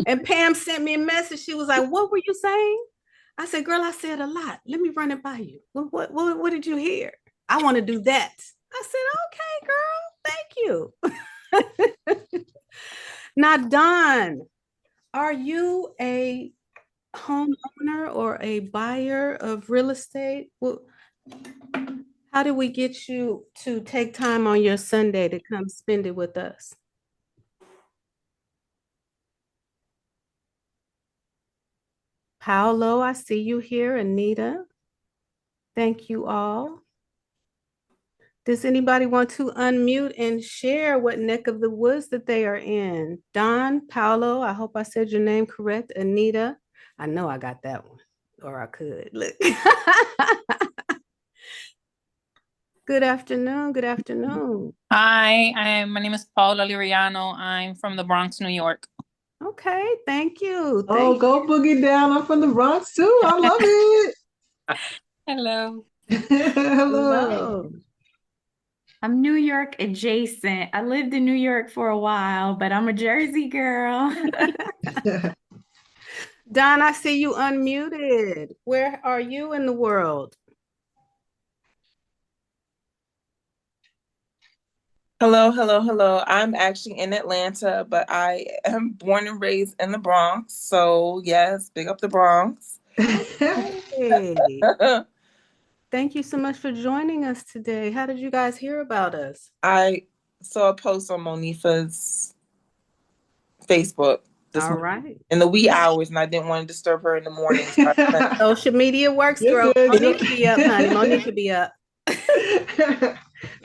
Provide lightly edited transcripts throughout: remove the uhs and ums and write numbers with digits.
And Pam sent me a message. She was like, "What were you saying?" I said, "Girl, I said a lot. Let me run it by you. What did you hear? I want to do that." I said, "Okay, girl. Thank you." Now, Don, are you a homeowner or a buyer of real estate? Well, how do we get you to take time on your Sunday to come spend it with us? Paolo, I see you here. Anita, thank you all. Does anybody want to unmute and share what neck of the woods that they are in? Don, Paolo, I hope I said your name correct. Anita, I know I got that one, or I could. Look. Good afternoon. Good afternoon. Hi, my name is Paula Liriano. I'm from the Bronx, New York. Okay, thank you. Oh, go boogie down. I'm from the Bronx too. I love it. Hello. Hello. Hello. I'm New York adjacent. I lived in New York for a while, but I'm a Jersey girl. Don, I see you unmuted. Where are you in the world? Hello, hello, hello. I'm actually in Atlanta, but I am born and raised in the Bronx. So, yes, big up the Bronx. Hey, thank you so much for joining us today. How did you guys hear about us? I saw a post on Monifa's Facebook this All morning right. in the wee hours, and I didn't want to disturb her in the morning. So Social media works, You're girl. good. Monique be up, honey. Monique be up.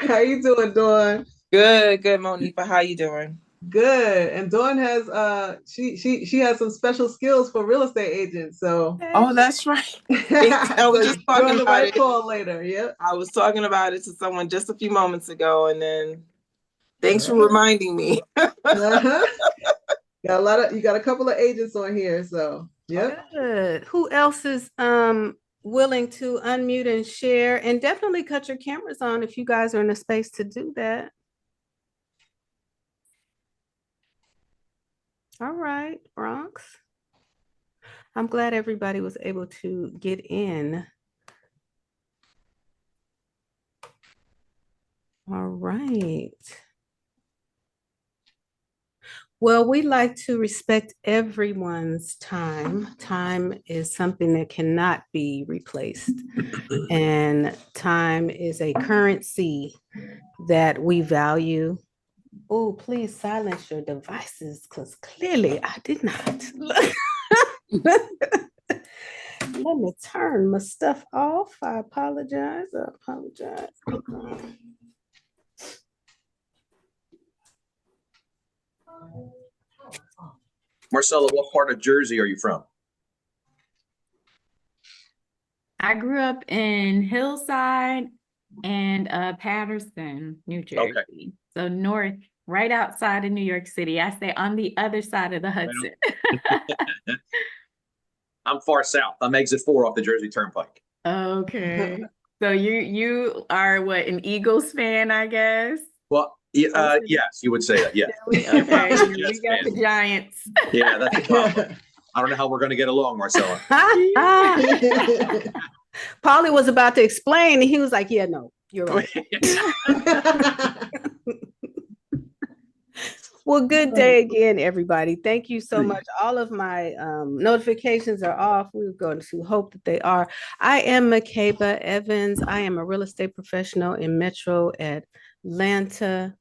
How you doing, Dawn? good, Monifa. How you doing? Good. And Dawn has she has some special skills for real estate agents. So Oh, that's right. I was just you're on talking the about right it. call later. Yep. I was talking about it to someone just a few moments ago, and then thanks for Right. reminding me. Uh-huh. You got a couple of agents on here, so yep. Good. Who else is willing to unmute and share? And definitely cut your cameras on if you guys are in a space to do that. All right, Bronx. I'm glad everybody was able to get in. All right. Well, we like to respect everyone's time. Time is something that cannot be replaced. And time is a currency that we value. Oh, please silence your devices because clearly I did not. Let me turn my stuff off. I apologize. Marcella, what part of Jersey are you from? I grew up in Hillside and Patterson, New Jersey. Okay. So north, right outside of New York City. I stay on the other side of the Hudson. I'm far south. I'm exit 4 off the Jersey Turnpike. Okay. So you are what, an Eagles fan, I guess? Well, yes, you would say that. Yeah. Okay. We Yes, got the Giants. Yeah, that's the problem. I don't know how we're going to get along, Marcella. Polly was about to explain, and he was like, "Yeah, no, you're right." Well, good day again, everybody. Thank you so much. All of my notifications are off. We're going to hope that they are. I am Makeba Evans. I am a real estate professional in Metro Atlanta.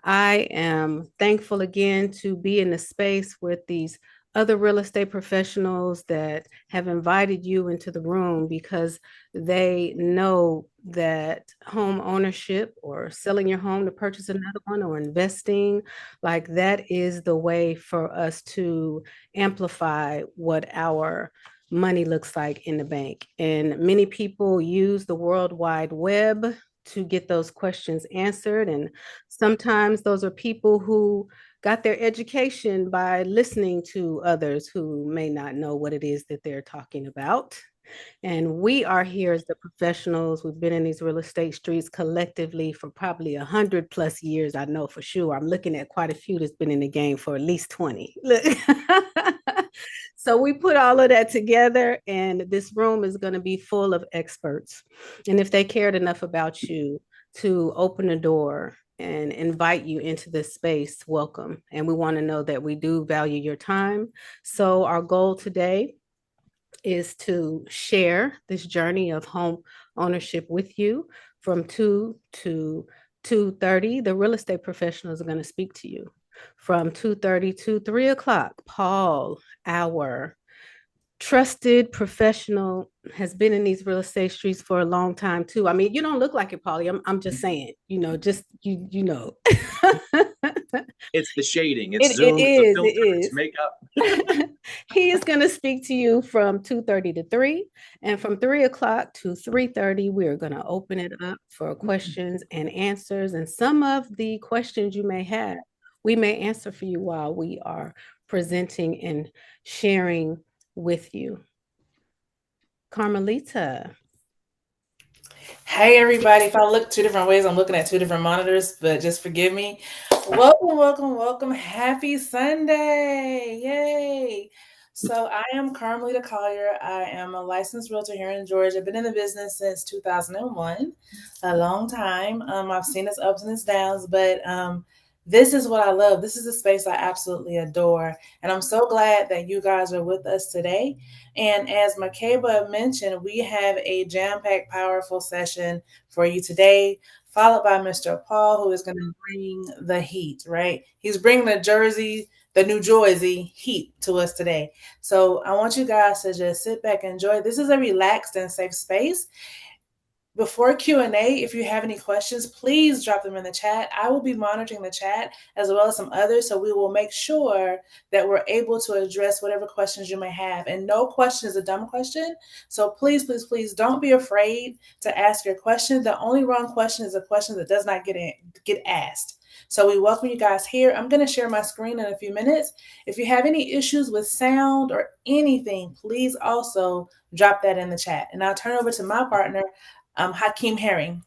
I am thankful again to be in the space with these other real estate professionals that have invited you into the room because they know that home ownership or selling your home to purchase another one or investing, like that is the way for us to amplify what our money looks like in the bank. And many people use the World Wide Web to get those questions answered. And sometimes those are people who got their education by listening to others who may not know what it is that they're talking about. And we are here as the professionals. We've been in these real estate streets collectively for probably 100+ years. I know for sure. I'm looking at quite a few that's been in the game for at least 20. Look. So we put all of that together, and this room is going to be full of experts. And if they cared enough about you to open the door and invite you into this space, welcome. And we want to know that we do value your time. So our goal today is to share this journey of home ownership with you from 2 to 2:30. The real estate professionals are going to speak to you from 2:30 to 3 o'clock. Paul, our trusted professional, has been in these real estate streets for a long time too. I mean, you don't look like it, Paulie. I'm just saying, just you know. It's the shading. It's It Zoom. It's the filter. is. It's makeup. He is going to speak to you from 2:30 to 3, and from 3 o'clock to 3:30, we are going to open it up for questions and answers. And some of the questions you may have, we may answer for you while we are presenting and sharing with you. Carmelita. Hey everybody, if I look two different ways, I'm looking at two different monitors, but just forgive me. Welcome, welcome, welcome. Happy Sunday. Yay. So I am Carmelita Collier. I am a licensed realtor here in Georgia. I've been in the business since 2001, a long time. I've seen its ups and its downs, but this is what I love. This is a space I absolutely adore. And I'm so glad that you guys are with us today. And as Makeba mentioned, we have a jam-packed, powerful session for you today, followed by Mr. Paul, who is going to bring the heat, right? He's bringing the New Jersey heat to us today. So I want you guys to just sit back and enjoy. This is a relaxed and safe space. Before Q&A, if you have any questions, please drop them in the chat. I will be monitoring the chat as well as some others, so we will make sure that we're able to address whatever questions you may have. And no question is a dumb question, so please, please, please don't be afraid to ask your question. The only wrong question is a question that does not get asked. So we welcome you guys here. I'm going to share my screen in a few minutes. If you have any issues with sound or anything, please also drop that in the chat. And I'll turn over to my partner, Hakeem Herring.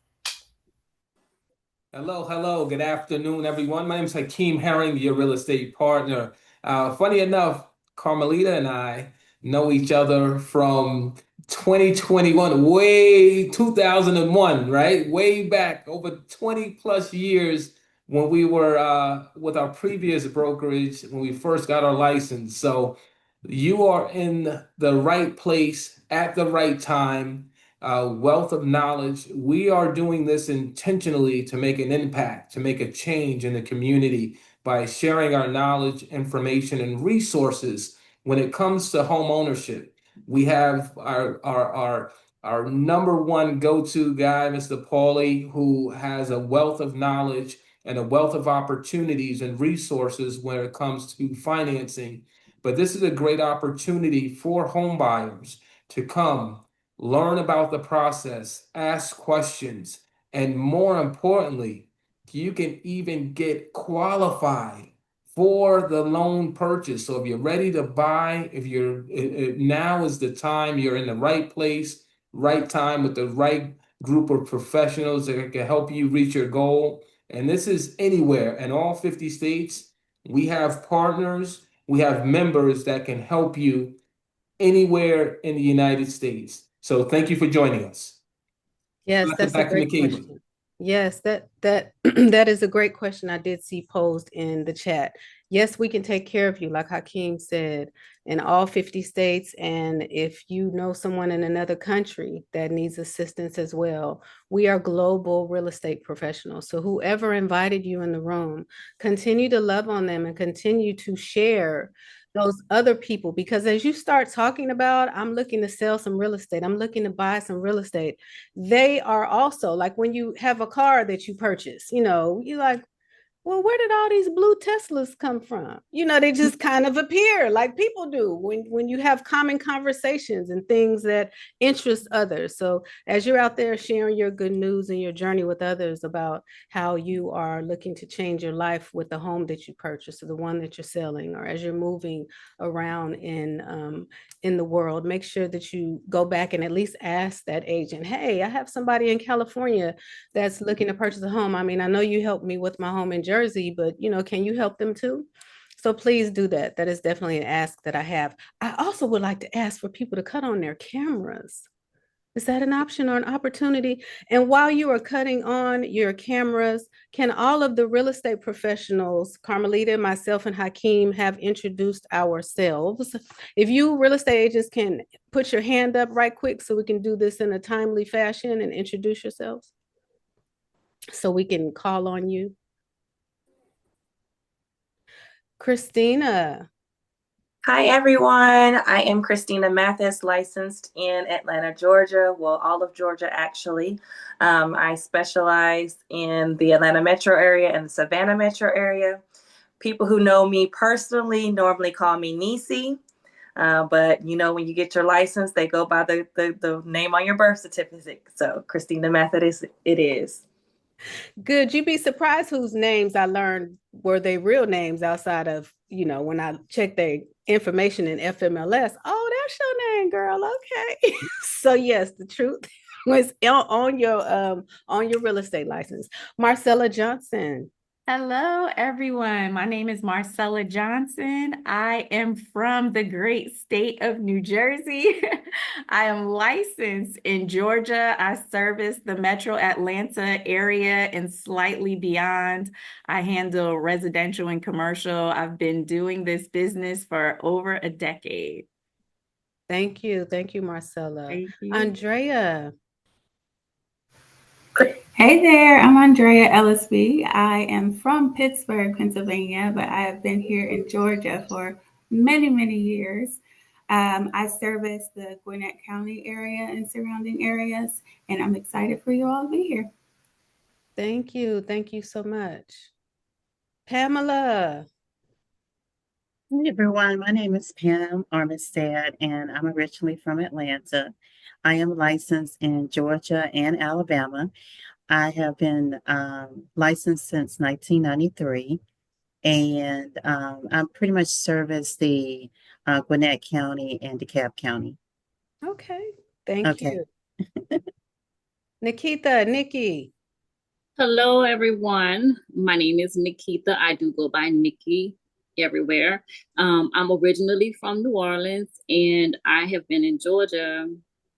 Hello. Good afternoon, everyone. My name is Hakeem Herring, your real estate partner. Funny enough, Carmelita and I know each other from 2021, way 2001, right? Way back, over 20 plus years when we were with our previous brokerage, when we first got our license. So you are in the right place at the right time. Wealth of knowledge. We are doing this intentionally to make an impact, to make a change in the community by sharing our knowledge, information, and resources when it comes to home ownership. We have our number one go-to guy, Mr. Paulie, who has a wealth of knowledge and a wealth of opportunities and resources when it comes to financing. But this is a great opportunity for home buyers to come learn about the process, ask questions, and more importantly, you can even get qualified for the loan purchase. So if you're ready to buy, now is the time, you're in the right place, right time with the right group of professionals that can help you reach your goal. And this is anywhere in all 50 states. We have partners, we have members that can help you anywhere in the United States. So thank you for joining us. Yes, that's a great question. Yes, that that is a great question. I did see posed in the chat. Yes, we can take care of you, like Hakeem said, in all 50 states. And if you know someone in another country that needs assistance as well, we are global real estate professionals. So whoever invited you in the room, continue to love on them and continue to share those other people, because as you start talking about, I'm looking to sell some real estate, I'm looking to buy some real estate, they are also like when you have a car that you purchase, you're like, well, where did all these blue Teslas come from? You know, they just kind of appear like people do when you have common conversations and things that interest others. So as you're out there sharing your good news and your journey with others about how you are looking to change your life with the home that you purchased or the one that you're selling, or as you're moving around in the world, make sure that you go back and at least ask that agent, hey, I have somebody in California that's looking to purchase a home. I mean, I know you helped me with my home in Jersey, but you know, can you help them too? So please do that. That is definitely an ask that I have. I also would like to ask for people to cut on their cameras. Is that an option or an opportunity? And while you are cutting on your cameras, can all of the real estate professionals, Carmelita, myself, and Hakeem, have introduced ourselves? If you real estate agents can put your hand up right quick so we can do this in a timely fashion and introduce yourselves so we can call on you. Christina. Hi, everyone. I am Christina Mathis, licensed in Atlanta, Georgia. Well, all of Georgia, actually. I specialize in the Atlanta metro area and the Savannah metro area. People who know me personally normally call me Nisi. But, you know, when you get your license, they go by the name on your birth certificate. So Christina Mathis, it is. Good. You'd be surprised whose names I learned were they real names outside of, you know, when I checked their information in FMLS. Oh, that's your name, girl. Okay. So yes, the truth was on your real estate license. Marcella Johnson. Hello, everyone. My name is Marcella Johnson. I am from the great state of New Jersey. I am licensed in Georgia. I service the metro Atlanta area and slightly beyond. I handle residential and commercial. I've been doing this business for over a decade. Thank you. Thank you, Marcella. Thank you. Andrea. Hey there, I'm Andrea Ellisby. I am from Pittsburgh, Pennsylvania, but I have been here in Georgia for many, many years. I service the Gwinnett County area and surrounding areas, and I'm excited for you all to be here. Thank you. Thank you so much. Pamela. Hey everyone, my name is Pam Armistead, and I'm originally from Atlanta. I am licensed in Georgia and Alabama. I have been licensed since 1993, and I pretty much service the Gwinnett County and DeKalb County. Okay, thank you. Nikki. Hello, everyone. My name is Nikita. I do go by Nikki everywhere. I'm originally from New Orleans, and I have been in Georgia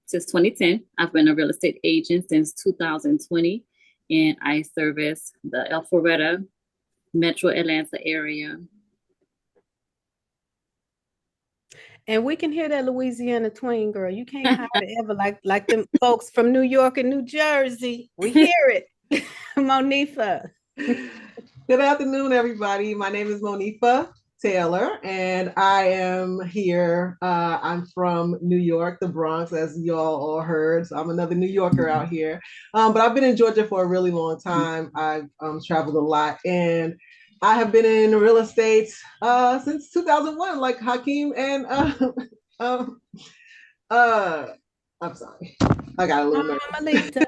since 2010. I've been a real estate agent since 2020, and I service the Alpharetta Metro Atlanta area. And we can hear that Louisiana twang, girl. You can't hide it ever like them folks from New York and New Jersey. We hear it. Monifa. Good afternoon, everybody. My name is Monifa Taylor, and I am here. I'm from New York, the Bronx, as y'all all heard. So I'm another New Yorker out here. But I've been in Georgia for a really long time. I've traveled a lot, and I have been in real estate since 2001, like Hakeem and I'm sorry, I got a little nervous. Carmelita.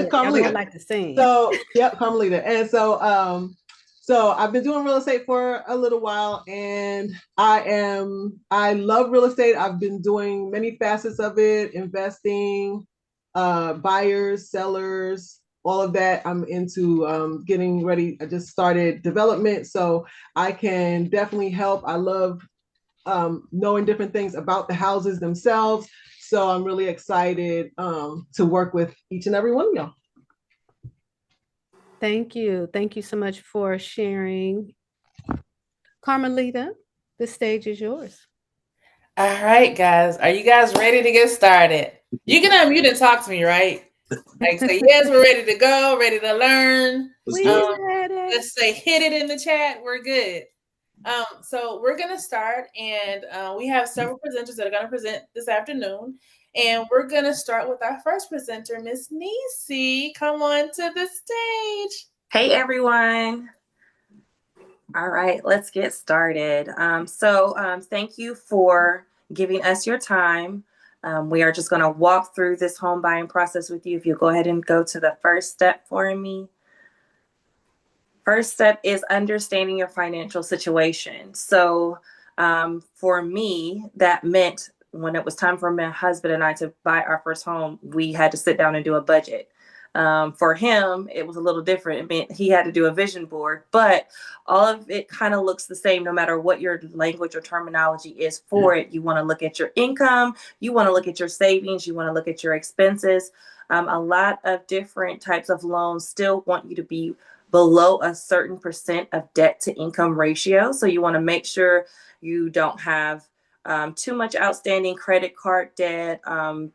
Carmelita. I like to sing. So, yep, Carmelita. And so I've been doing real estate for a little while, and I love real estate. I've been doing many facets of it, investing, buyers, sellers, all of that. I'm into getting ready. I just started development, so I can definitely help. I love knowing different things about the houses themselves. So I'm really excited to work with each and every one of y'all. Thank you. Thank you so much for sharing. Carmelita, the stage is yours. All right, guys. Are you guys ready to get started? You can unmute and talk to me, right? Like say, yes, we're ready to go, ready to learn. Let's say hit it in the chat. We're good. So we're going to start, and we have several presenters that are going to present this afternoon. And we're going to start with our first presenter, Miss Nisi. Come on to the stage. Hey, everyone. All right, let's get started. Thank you for giving us your time. We are just going to walk through this home buying process with you. If you go ahead and go to the first step for me. First step is understanding your financial situation. For me, that meant when it was time for my husband and I to buy our first home, we had to sit down and do a budget. For him, it was a little different. It meant he had to do a vision board, but all of it kind of looks the same no matter what your language or terminology is for it. You want to look at your income, you want to look at your savings, you want to look at your expenses. A lot of different types of loans still want you to be below a certain percent of debt to income ratio. So you want to make sure you don't have too much outstanding credit card debt,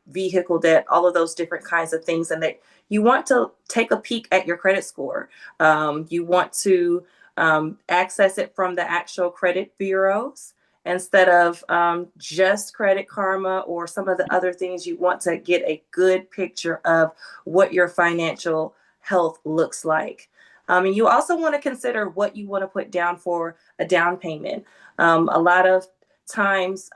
vehicle debt, all of those different kinds of things. And that you want to take a peek at your credit score. You want to access it from the actual credit bureaus instead of just Credit Karma or some of the other things. You want to get a good picture of what your financial health looks like. And you also want to consider what you want to put down for a down payment. A lot of times,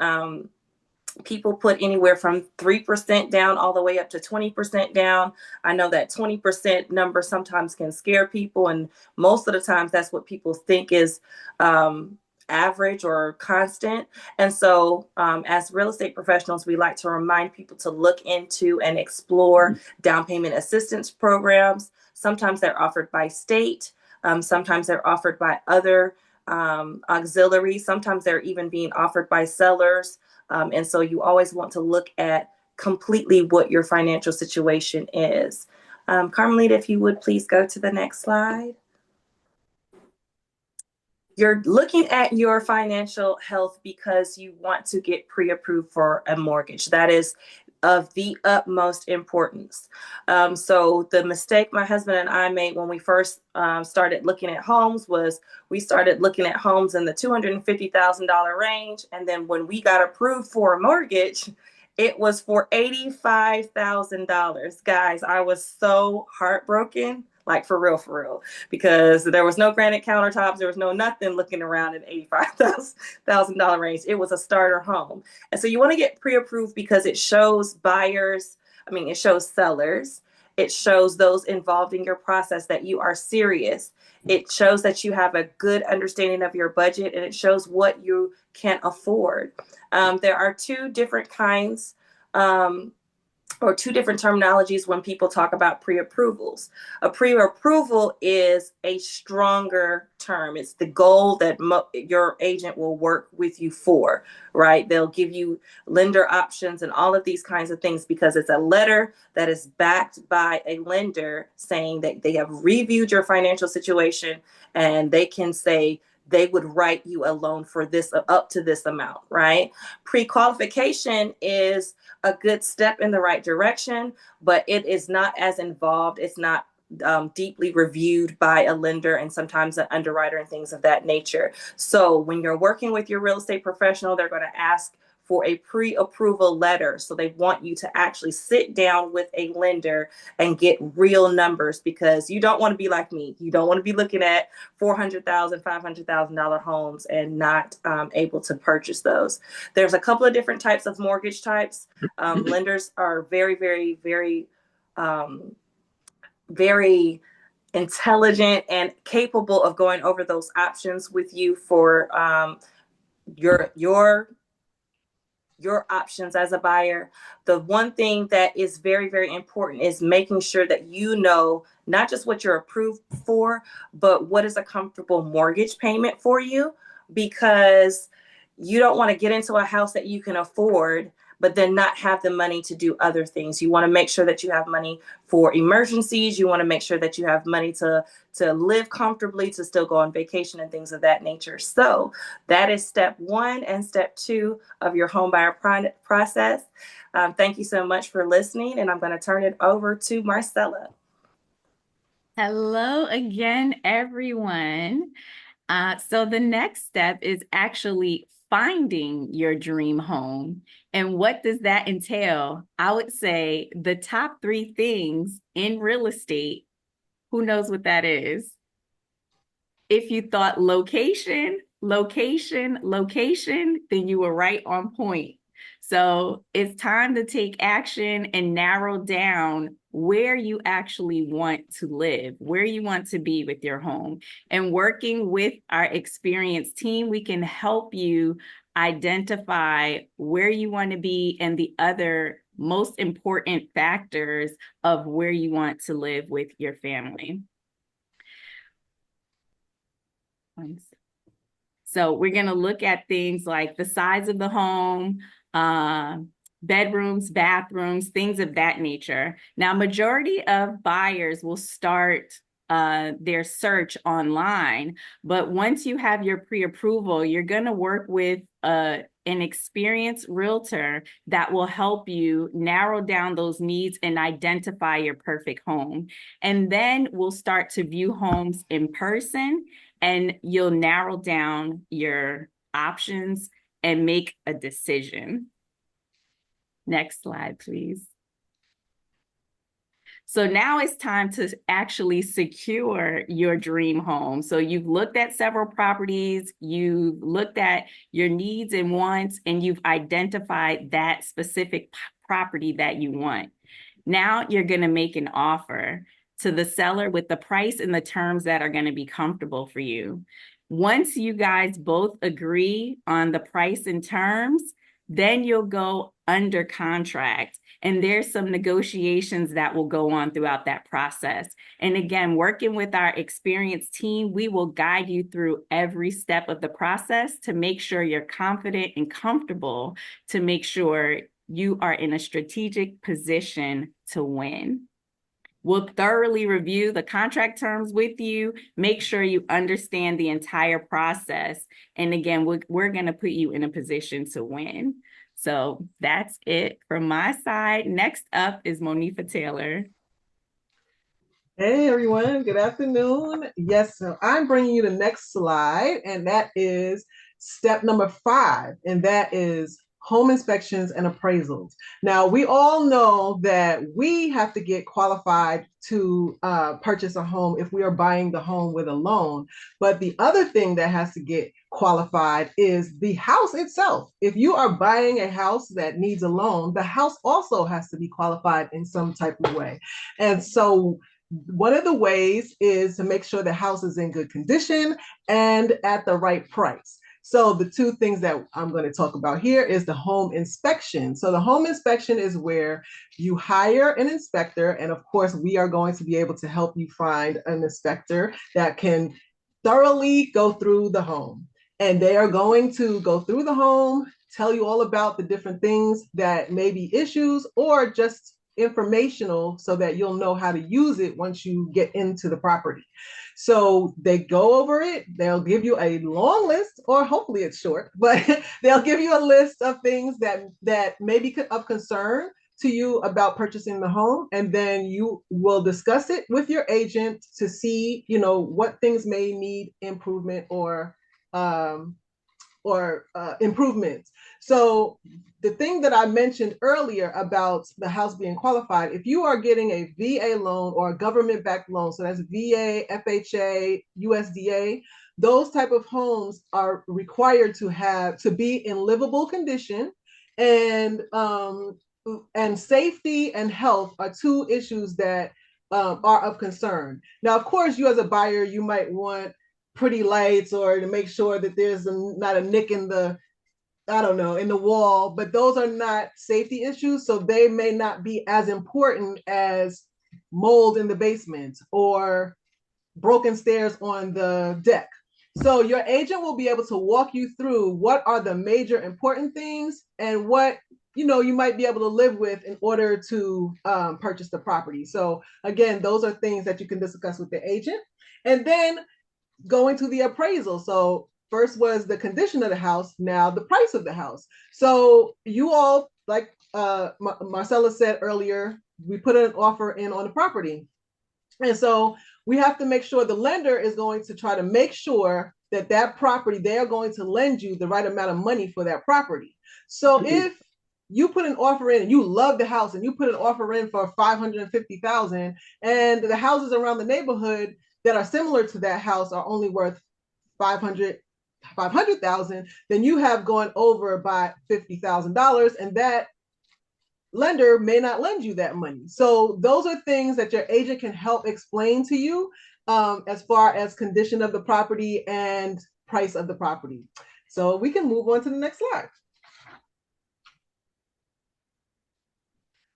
people put anywhere from 3% down all the way up to 20% down. I know that 20% number sometimes can scare people, and most of the times that's what people think is average or constant. And so as real estate professionals, we like to remind people to look into and explore down payment assistance programs. Sometimes they're offered by state. Sometimes they're offered by other auxiliaries. Sometimes they're even being offered by sellers. And so you always want to look at completely what your financial situation is. Carmelita, if you would please go to the next slide. You're looking at your financial health because you want to get pre-approved for a mortgage. That is of the utmost importance. So the mistake my husband and I made when we first started looking at homes was we started looking at homes in the $250,000 range. And then when we got approved for a mortgage, it was for $85,000. Guys, I was so heartbroken, like for real, because there was no granite countertops. There was no nothing looking around in $85,000 range. It was a starter home. And so you want to get pre-approved because it shows buyers, it shows sellers, it shows those involved in your process that you are serious. It shows that you have a good understanding of your budget, and it shows what you can afford. There are two different kinds or two different terminologies when people talk about pre-approvals. A pre-approval is a stronger term. It's the goal that your agent will work with you for, right? They'll give you lender options and all of these kinds of things because it's a letter that is backed by a lender saying that they have reviewed your financial situation and they can say they would write you a loan for this up to this amount, right? Pre-qualification is a good step in the right direction, but it is not as involved. It's not deeply reviewed by a lender and sometimes an underwriter and things of that nature. So when you're working with your real estate professional, they're going to ask for a pre-approval letter. So they want you to actually sit down with a lender and get real numbers because you don't want to be like me. You don't want to be looking at $400,000, $500,000 homes and not able to purchase those. There's a couple of different types of mortgage types. Lenders are very, very, very, very intelligent and capable of going over those options with you for your options as a buyer. The one thing that is very, very important is making sure that you know not just what you're approved for, but what is a comfortable mortgage payment for you, because you don't want to get into a house that you can afford but then not have the money to do other things. You want to make sure that you have money for emergencies. You want to make sure that you have money to live comfortably, to still go on vacation and things of that nature. So that is step one and step two of your home buyer process. Thank you so much for listening, and I'm going to turn it over to Marcella. Hello again, everyone. So the next step is actually finding your dream home. And what does that entail? I would say the top three things in real estate. Who knows what that is? If you thought location, location, location, then you were right on point. So it's time to take action and narrow down where you actually want to live, where you want to be with your home. And working with our experienced team, we can help you identify where you want to be and the other most important factors of where you want to live with your family. So we're going to look at things like the size of the home, bedrooms, bathrooms, things of that nature. Now, majority of buyers will start their search online, but once you have your pre-approval, you're going to work with an experienced realtor that will help you narrow down those needs and identify your perfect home. And then we'll start to view homes in person, and you'll narrow down your options and make a decision. Next slide, please. So now it's time to actually secure your dream home. So you've looked at several properties, you've looked at your needs and wants, and you've identified that specific property that you want. Now you're going to make an offer to the seller with the price and the terms that are going to be comfortable for you. Once you guys both agree on the price and terms, then you'll go under contract. And there's some negotiations that will go on throughout that process. And again, working with our experienced team, we will guide you through every step of the process to make sure you're confident and comfortable, to make sure you are in a strategic position to win. We'll thoroughly review the contract terms with you, make sure you understand the entire process. And again, we're going to put you in a position to win. So that's it from my side. Next up is Monifa Taylor. Hey everyone, good afternoon. Yes, so I'm bringing you the next slide, and that is step number 5, and that is home inspections and appraisals. Now, we all know that we have to get qualified to purchase a home if we are buying the home with a loan. But the other thing that has to get qualified is the house itself. If you are buying a house that needs a loan, the house also has to be qualified in some type of way. And so one of the ways is to make sure the house is in good condition and at the right price. So the two things that I'm going to talk about here is the home inspection. So the home inspection is where you hire an inspector. And of course, we are going to be able to help you find an inspector that can thoroughly go through the home. And they are going to go through the home, tell you all about the different things that may be issues or just informational so that you'll know how to use it once you get into the property. So they go over it, they'll give you a long list, or hopefully it's short, but they'll give you a list of things that may be of concern to you about purchasing the home. And then you will discuss it with your agent to see, what things may need improvement or improvements. So the thing that I mentioned earlier about the house being qualified, if you are getting a VA loan or a government-backed loan, so that's VA, FHA, USDA, those type of homes are required to be in livable condition, and safety and health are two issues that are of concern. Now, of course, you as a buyer, you might want pretty lights or to make sure that there's not a nick in the wall, but those are not safety issues. So they may not be as important as mold in the basement or broken stairs on the deck. So your agent will be able to walk you through what are the major important things and what you might be able to live with in order to purchase the property. So again, those are things that you can discuss with the agent. And then going to the appraisal. So first was the condition of the house, now the price of the house. So you all, like Marcella said earlier, we put an offer in on the property. And so we have to make sure the lender is going to try to make sure that property, they are going to lend you the right amount of money for that property. So if you put an offer in and you love the house and you put an offer in for $550,000 and the houses around the neighborhood that are similar to that house are only worth 500,000, then you have gone over by $50,000, and that lender may not lend you that money. So those are things that your agent can help explain to you as far as condition of the property and price of the property. So we can move on to the next slide.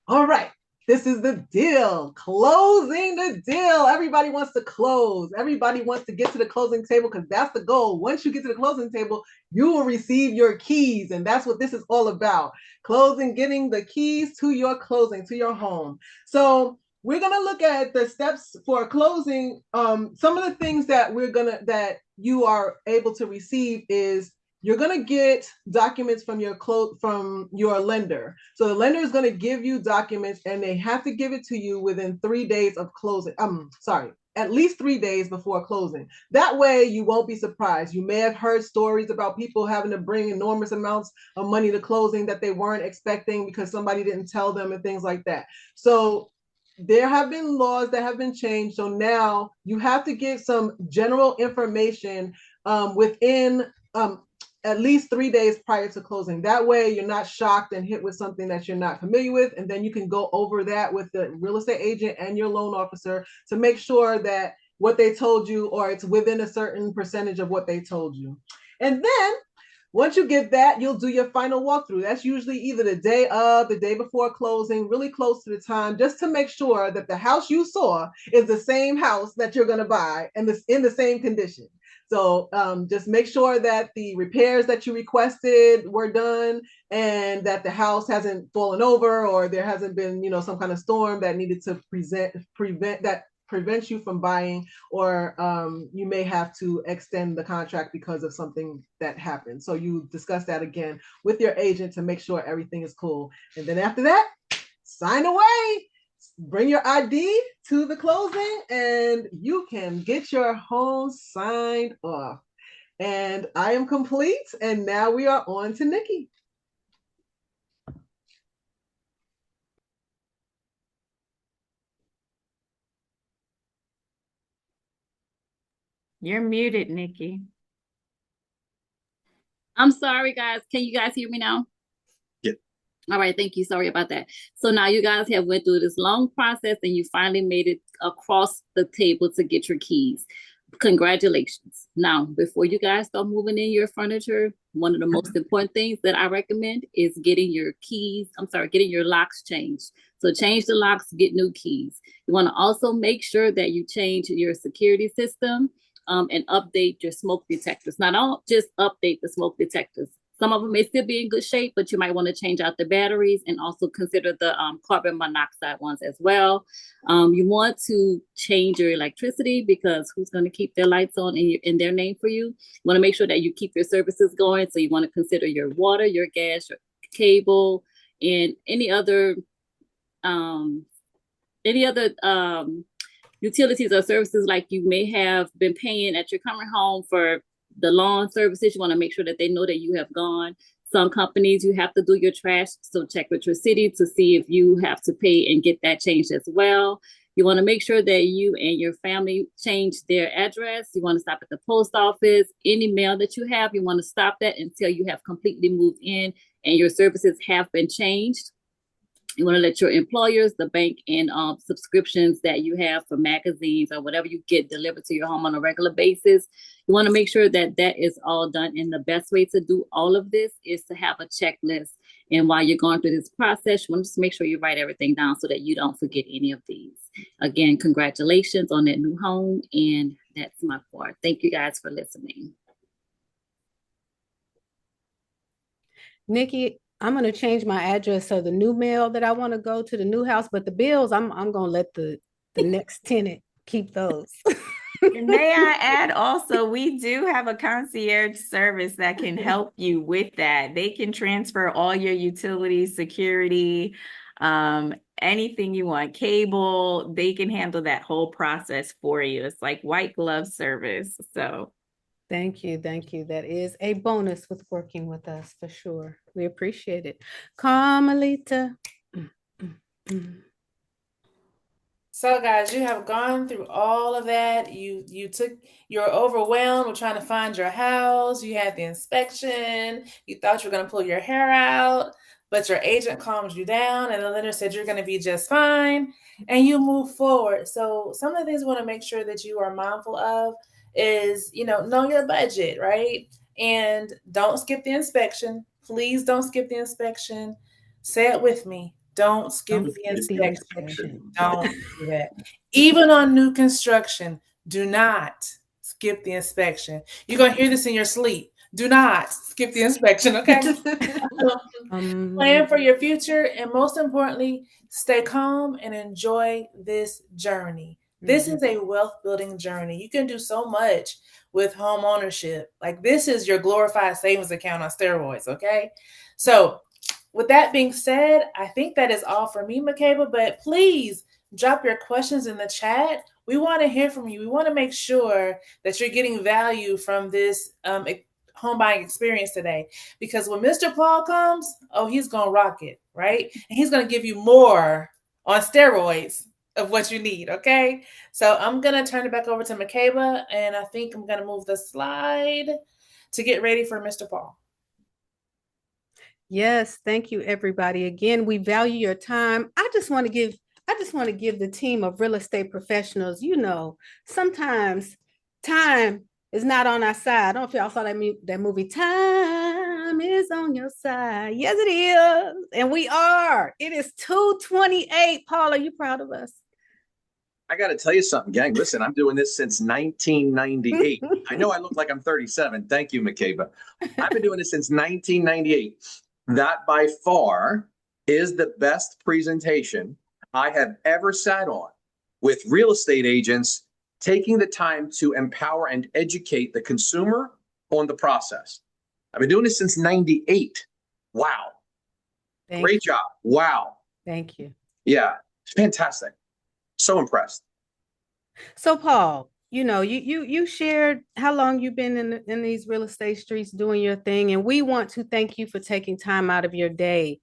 All right, this is the deal. Closing the deal. Everybody wants to close. Everybody wants to get to the closing table because that's the goal. Once you get to the closing table, you will receive your keys. And that's what this is all about. Closing, getting the keys to your closing, to your home. So we're going to look at the steps for closing. Some of the things that that you are able to receive is you're going to get documents from your lender. So the lender is going to give you documents, and they have to give it to you within 3 days of closing. At least 3 days before closing. That way you won't be surprised. You may have heard stories about people having to bring enormous amounts of money to closing that they weren't expecting because somebody didn't tell them and things like that. So there have been laws that have been changed. So now you have to get some general information within at least 3 days prior to closing. That way you're not shocked and hit with something that you're not familiar with. And then you can go over that with the real estate agent and your loan officer to make sure that what they told you, or it's within a certain percentage of what they told you. And then once you get that, you'll do your final walkthrough. That's usually either the day of, the day before closing, really close to the time, just to make sure that the house you saw is the same house that you're going to buy and in the same condition. So just make sure that the repairs that you requested were done, and that the house hasn't fallen over, or there hasn't been, some kind of storm that needed to prevents you from buying, or you may have to extend the contract because of something that happened. So you discuss that again with your agent to make sure everything is cool. And then after that, sign away. Bring your ID to the closing, and you can get your home signed off. And I am complete. And now we are on to Nikki. You're muted, Nikki. I'm sorry, guys. Can you guys hear me now? Yeah. All right, thank you. Sorry about that. So now you guys have went through this long process, and you finally made it across the table to get your keys. Congratulations. Now, before you guys start moving in your furniture, one of the most important things that I recommend is getting your getting your locks changed. So change the locks, get new keys. You want to also make sure that you change your security system and update your smoke detectors. Now, don't just update the smoke detectors. Some of them may still be in good shape, but you might want to change out the batteries, and also consider the carbon monoxide ones as well. You want to change your electricity, because who's going to keep their lights on in their name for you? You want to make sure that you keep your services going. So you want to consider your water, your gas, your cable, and any other utilities or services like you may have been paying at your current home for the lawn services. You want to make sure that they know that you have gone. Some companies, you have to do your trash, so check with your city to see if you have to pay and get that changed as well. You want to make sure that you and your family change their address. You want to stop at the post office. Any mail that you have, you want to stop that until you have completely moved in and your services have been changed. You want to let your employers, the bank, and subscriptions that you have for magazines or whatever you get delivered to your home on a regular basis. You want to make sure that that is all done. And the best way to do all of this is to have a checklist. And while you're going through this process, you want to just make sure you write everything down so that you don't forget any of these. Again, congratulations on that new home. And that's my part. Thank you guys for listening. Nikki, I'm going to change my address. So the new mail that I want to go to the new house, but the bills, I'm going to let the next tenant keep those. And may I add also, we do have a concierge service that can help you with that. They can transfer all your utilities, security, anything you want, cable. They can handle that whole process for you. It's like white glove service. So thank you. Thank you. That is a bonus with working with us for sure. We appreciate it. Carmelita. So guys, you have gone through all of that. You're overwhelmed with trying to find your house. You had the inspection. You thought you were going to pull your hair out, but your agent calmed you down and the lender said you're going to be just fine, and you move forward. So some of the things we want to make sure that you are mindful of is, know your budget, right? And don't skip the inspection. Please don't skip the inspection. Say it with me. Don't skip the inspection. Don't do that. Even on new construction, do not skip the inspection. You're going to hear this in your sleep. Do not skip the inspection, okay? Plan for your future, and most importantly, stay calm and enjoy this journey. This is a wealth building journey. You can do so much with home ownership. Like, this is your glorified savings account on steroids, okay? So, with that being said, I think that is all for me, Makeba, but please drop your questions in the chat. We want to hear from you. We want to make sure that you're getting value from this home buying experience today, because when Mr. Paul comes, he's going to rock it, right? And he's going to give you more on steroids of what you need, okay? So I'm going to turn it back over to Makeba, and I think I'm going to move the slide to get ready for Mr. Paul. Yes, thank you, everybody. Again, we value your time. I just want to give the team of real estate professionals, sometimes time is not on our side. I don't know if y'all saw that movie, Time is on Your Side. Yes, it is. And we are. It is 2:28. Paul, are you proud of us? I got to tell you something, gang. Listen, I'm doing this since 1998. I know I look like I'm 37. Thank you, Makeba. I've been doing this since 1998. That by far is the best presentation I have ever sat on with real estate agents taking the time to empower and educate the consumer on the process. I've been doing this since 98. Wow. Great job. Wow. Thank you. Yeah, it's fantastic. So impressed. So Paul, you shared how long you've been in these real estate streets doing your thing, and we want to thank you for taking time out of your day.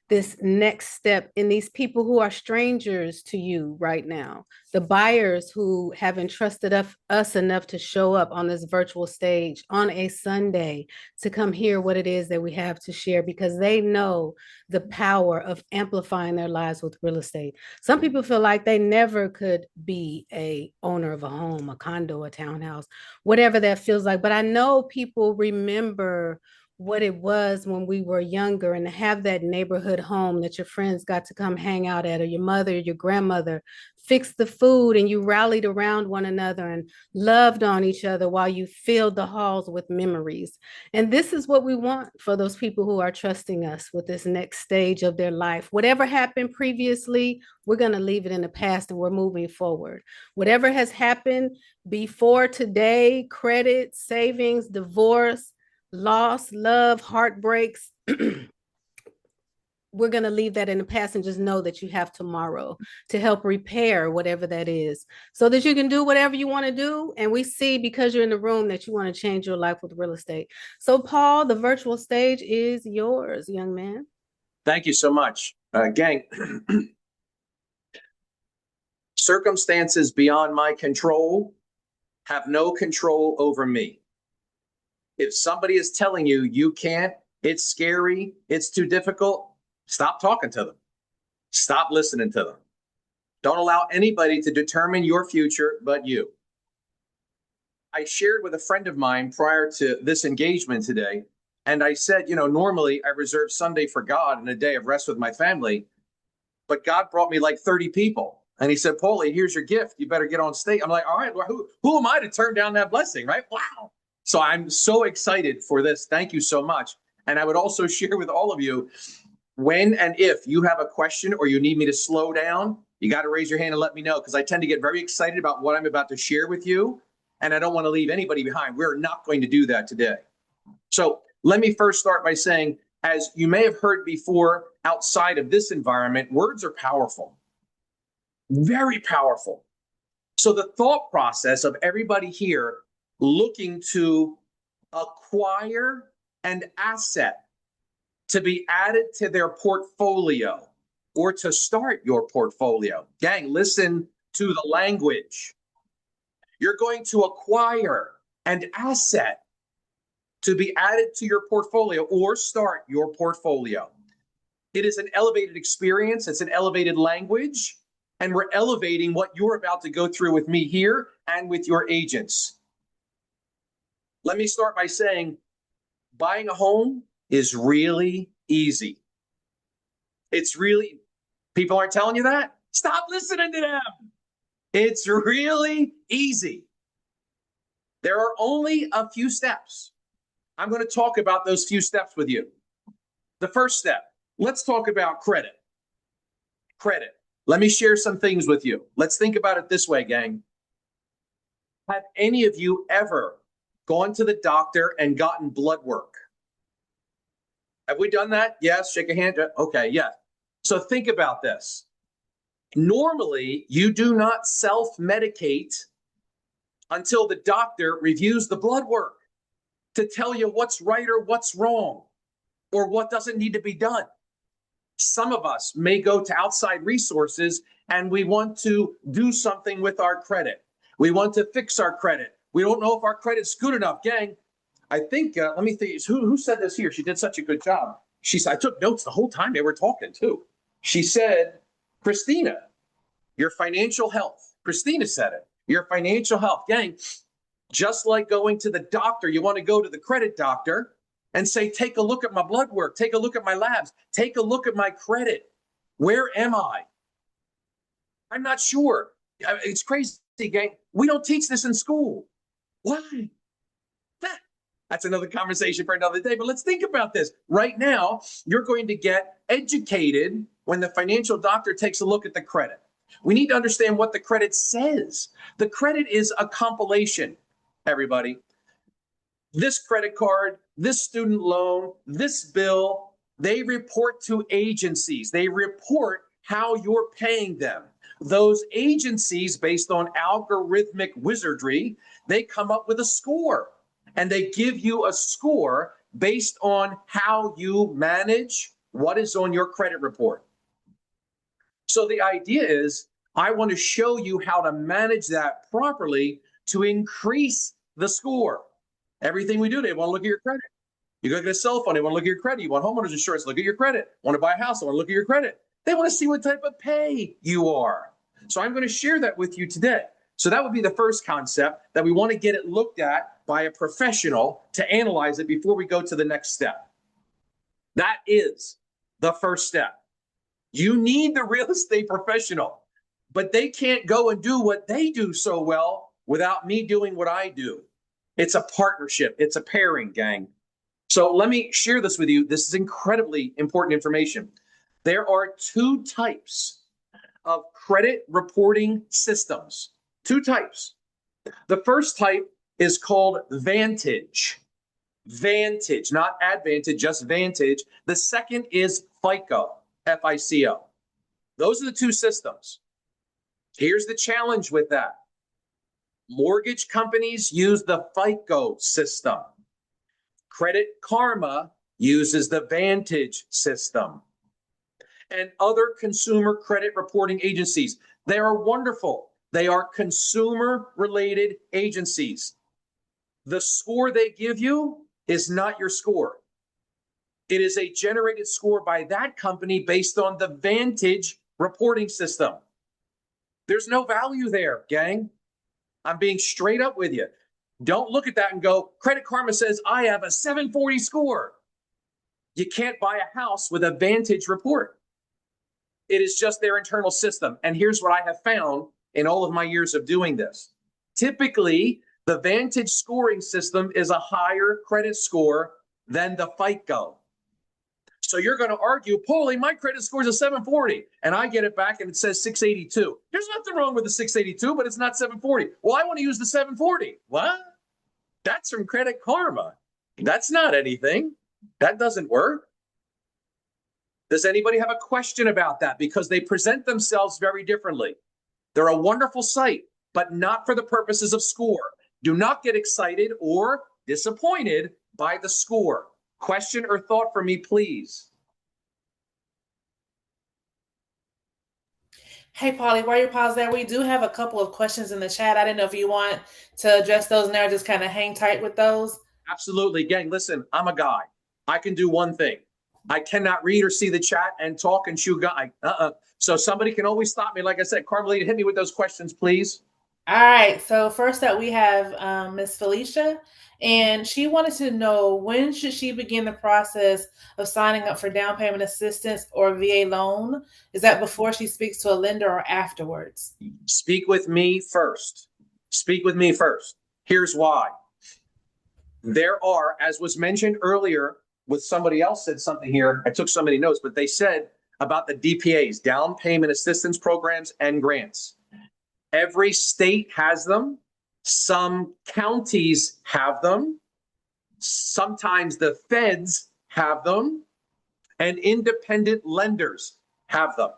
This next step in these people who are strangers to you right now, the buyers who have entrusted us enough to show up on this virtual stage on a Sunday to come hear what it is that we have to share, because they know the power of amplifying their lives with real estate. Some people feel like they never could be a owner of a home, a condo, a townhouse, whatever that feels like. But I know people remember what it was when we were younger, and to have that neighborhood home that your friends got to come hang out at, or your mother, your grandmother fixed the food, and you rallied around one another and loved on each other while you filled the halls with memories. And this is what we want for those people who are trusting us with this next stage of their life. Whatever happened previously, we're going to leave it in the past and we're moving forward. Whatever has happened before today, credit, savings, divorce, loss, love, heartbreaks, we're going to leave that in the past and just know that you have tomorrow to help repair whatever that is, so that you can do whatever you want to do. And we see, because you're in the room, that you want to change your life with real estate. So Paul, the virtual stage is yours, young man. Thank you so much. Gang, circumstances beyond my control have no control over me. If somebody is telling you you can't, it's scary, it's too difficult, stop talking to them. Stop listening to them. Don't allow anybody to determine your future but you. I shared with a friend of mine prior to this engagement today, and I said, normally I reserve Sunday for God and a day of rest with my family, but God brought me like 30 people. And he said, Paulie, here's your gift. You better get on stage. I'm like, all right, well, who am I to turn down that blessing, right? Wow. So I'm so excited for this. Thank you so much. And I would also share with all of you, when and if you have a question or you need me to slow down, you got to raise your hand and let me know, because I tend to get very excited about what I'm about to share with you, and I don't want to leave anybody behind. We're not going to do that today. So let me first start by saying, as you may have heard before, outside of this environment, words are powerful, very powerful. So the thought process of everybody here looking to acquire an asset to be added to their portfolio or to start your portfolio. Gang, listen to the language. You're going to acquire an asset to be added to your portfolio or start your portfolio. It is an elevated experience. It's an elevated language. And we're elevating what you're about to go through with me here and with your agents. Let me start by saying buying a home is really easy. It's really, people aren't telling you that? Stop listening to them. It's really easy. There are only a few steps. I'm going to talk about those few steps with you. The first step, let's talk about credit. Credit. Let me share some things with you. Let's think about it this way, gang. Have any of you ever gone to the doctor and gotten blood work? Have we done that? Yes, shake a hand. Okay, yeah. So think about this. Normally, you do not self-medicate until the doctor reviews the blood work to tell you what's right or what's wrong or what doesn't need to be done. Some of us may go to outside resources and we want to do something with our credit. We want to fix our credit. We don't know if our credit's good enough, gang. I think, let me think, who said this here? She did such a good job. She said, I took notes the whole time they were talking too. She said, Christina, your financial health. Christina said it, your financial health. Gang, just like going to the doctor, you want to go to the credit doctor and say, take a look at my blood work, take a look at my labs, take a look at my credit. Where am I? I'm not sure. It's crazy, gang. We don't teach this in school. Why? That's another conversation for another day, but let's think about this. Right now, you're going to get educated when the financial doctor takes a look at the credit. We need to understand what the credit says. The credit is a compilation, everybody. This credit card, this student loan, this bill, they report to agencies. They report how you're paying them. Those agencies, based on algorithmic wizardry, they come up with a score. And they give you a score based on how you manage what is on your credit report. So the idea is, I want to show you how to manage that properly to increase the score. Everything we do, they want to look at your credit. You go get a cell phone, they want to look at your credit. You want homeowners insurance, look at your credit. Want to buy a house, they want to look at your credit. They want to see what type of pay you are. So I'm going to share that with you today. So that would be the first concept, that we want to get it looked at by a professional to analyze it before we go to the next step. That is the first step. You need the real estate professional, but they can't go and do what they do so well without me doing what I do. It's a partnership. It's a pairing, gang. So let me share this with you. This is incredibly important information. There are two types of credit reporting systems. Two types. The first type is called Vantage. Vantage, not Advantage, just Vantage. The second is FICO, F-I-C-O. Those are the two systems. Here's the challenge with that. Mortgage companies use the FICO system. Credit Karma uses the Vantage system. And other consumer credit reporting agencies, they are wonderful. They are consumer-related agencies. The score they give you is not your score. It is a generated score by that company based on the Vantage reporting system. There's no value there, gang. I'm being straight up with you. Don't look at that and go, Credit Karma says I have a 740 score. You can't buy a house with a Vantage report. It is just their internal system. And here's what I have found in all of my years of doing this. Typically, the Vantage scoring system is a higher credit score than the FICO. So you're going to argue, Paulie, my credit score is a 740, and I get it back and it says 682. There's nothing wrong with the 682, but it's not 740. Well, I want to use the 740. What? That's from Credit Karma. That's not anything. That doesn't work. Does anybody have a question about that? Because they present themselves very differently. They're a wonderful site, but not for the purposes of score. Do not get excited or disappointed by the score. Question or thought for me, please? Hey, Polly, while you pause there, we do have a couple of questions in the chat. I didn't know if you want to address those now, just kind of hang tight with those. Absolutely. Gang, listen, I'm a guy. I can do one thing. I cannot read or see the chat and talk and chew guy. So somebody can always stop me. Like I said, Carmelita, hit me with those questions, please. All right. So first up, we have Miss Felicia, and she wanted to know, when should she begin the process of signing up for down payment assistance or VA loan? Is that before she speaks to a lender or afterwards? Speak with me first. Speak with me first. Here's why. There are, as was mentioned earlier, with somebody else said something here. I took so many notes, but they said about the DPAs, down payment assistance programs and grants. Every state has them. Some counties have them. Sometimes the feds have them, and independent lenders have them.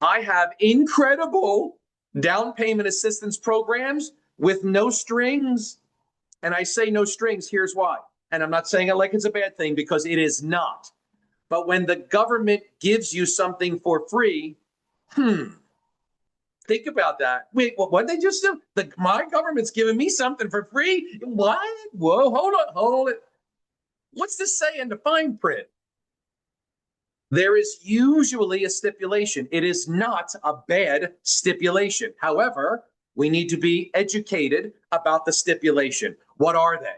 I have incredible down payment assistance programs with no strings. And I say no strings, here's why. And I'm not saying it like it's a bad thing, because it is not. But when the government gives you something for free, think about that. Wait, what did they just do? My government's giving me something for free? What? Whoa, hold it. What's this say in the fine print? There is usually a stipulation. It is not a bad stipulation. However, we need to be educated about the stipulation. What are they?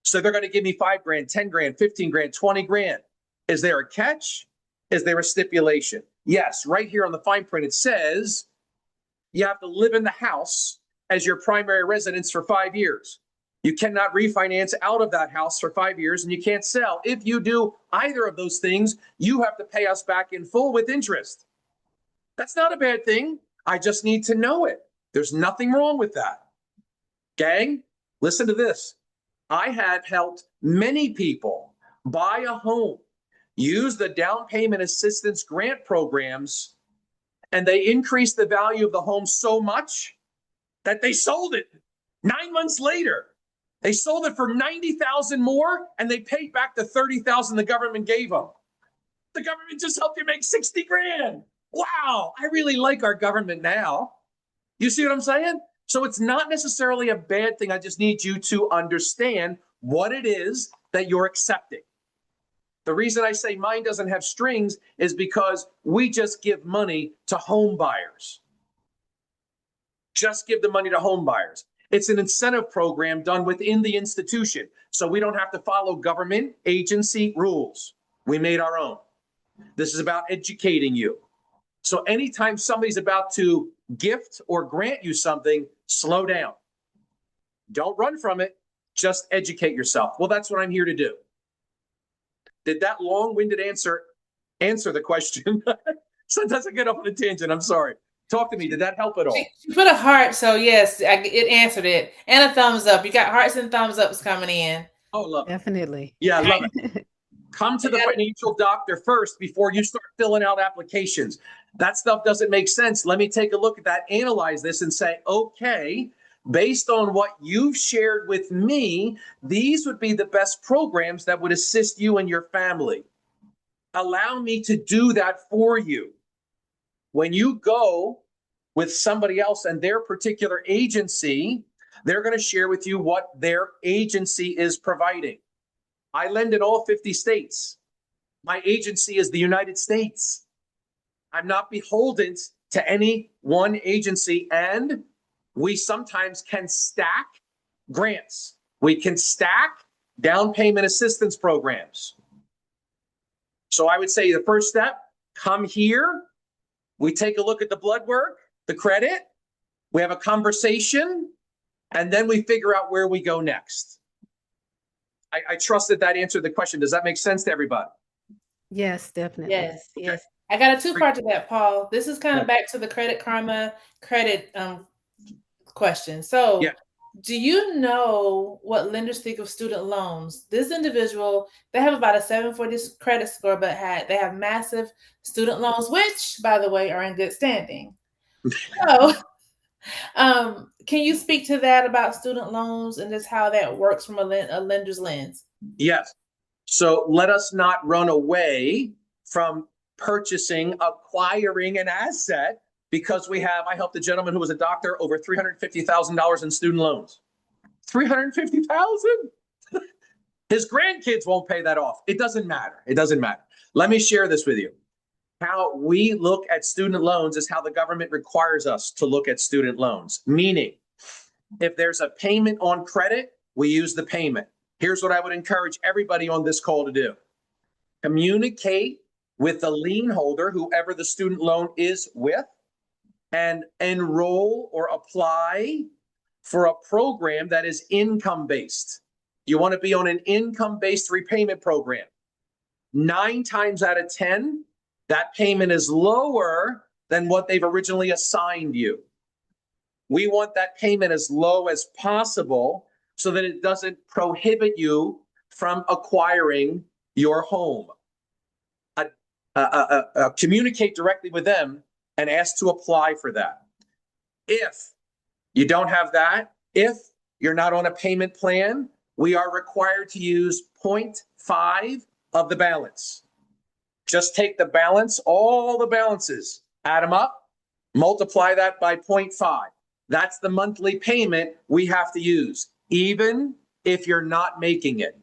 So they're going to give me 5 grand, 10 grand, 15 grand, 20 grand. Is there a catch? Is there a stipulation? Yes, right here on the fine print, it says you have to live in the house as your primary residence for 5 years. You cannot refinance out of that house for 5 years, and you can't sell. If you do either of those things, you have to pay us back in full with interest. That's not a bad thing. I just need to know it. There's nothing wrong with that. Gang, listen to this. I have helped many people buy a home, use the down payment assistance grant programs, and they increased the value of the home so much that they sold it 9 months later. They sold it for $90,000 more, and they paid back the $30,000 the government gave them. The government just helped you make 60 grand. Wow, I really like our government now. You see what I'm saying? So it's not necessarily a bad thing. I just need you to understand what it is that you're accepting. The reason I say mine doesn't have strings is because we just give money to home buyers. Just give the money to home buyers. It's an incentive program done within the institution, so we don't have to follow government agency rules. We made our own. This is about educating you. So anytime somebody's about to gift or grant you something, slow down. Don't run from it. Just educate yourself. Well, that's what I'm here to do. Did that long-winded answer the question? Sometimes I get off on a tangent. I'm sorry. Talk to me. Did that help at all? She put a heart, so yes, it answered it. And a thumbs up. You got hearts and thumbs ups coming in. Oh, love it. Definitely. Yeah, I love it. Come to the financial doctor first before you start filling out applications. That stuff doesn't make sense. Let me take a look at that, analyze this, and say, okay, based on what you've shared with me, these would be the best programs that would assist you and your family. Allow me to do that for you. When you go with somebody else and their particular agency, they're going to share with you what their agency is providing. I lend in all 50 states. My agency is the United States. I'm not beholden to any one agency, and we sometimes can stack grants. We can stack down payment assistance programs. So I would say the first step, come here. We take a look at the blood work, the credit. We have a conversation, and then we figure out where we go next. I trust that answered the question. Does that make sense to everybody? Yes, definitely. Yes, okay. yes. I got a two-part to that, Paul. This is kind of back to the Credit Karma credit question. So do you know what lenders think of student loans? This individual, they have about a 740 credit score, but they have massive student loans, which, by the way, are in good standing. So can you speak to that about student loans and just how that works from a lender's lens? Yes. So let us not run away from purchasing, acquiring an asset because I helped a gentleman who was a doctor over $350,000 in student loans. 350,000? His grandkids won't pay that off. It doesn't matter. It doesn't matter. Let me share this with you. How we look at student loans is how the government requires us to look at student loans. Meaning, if there's a payment on credit, we use the payment. Here's what I would encourage everybody on this call to do. Communicate with the lien holder, whoever the student loan is with, and enroll or apply for a program that is income-based. You want to be on an income-based repayment program. 9 times out of 10, that payment is lower than what they've originally assigned you. We want that payment as low as possible so that it doesn't prohibit you from acquiring your home. Communicate directly with them and ask to apply for that. If you don't have that, if you're not on a payment plan, we are required to use 0.5 of the balance. Just take the balance, all the balances, add them up, multiply that by 0.5. That's the monthly payment we have to use, even if you're not making it.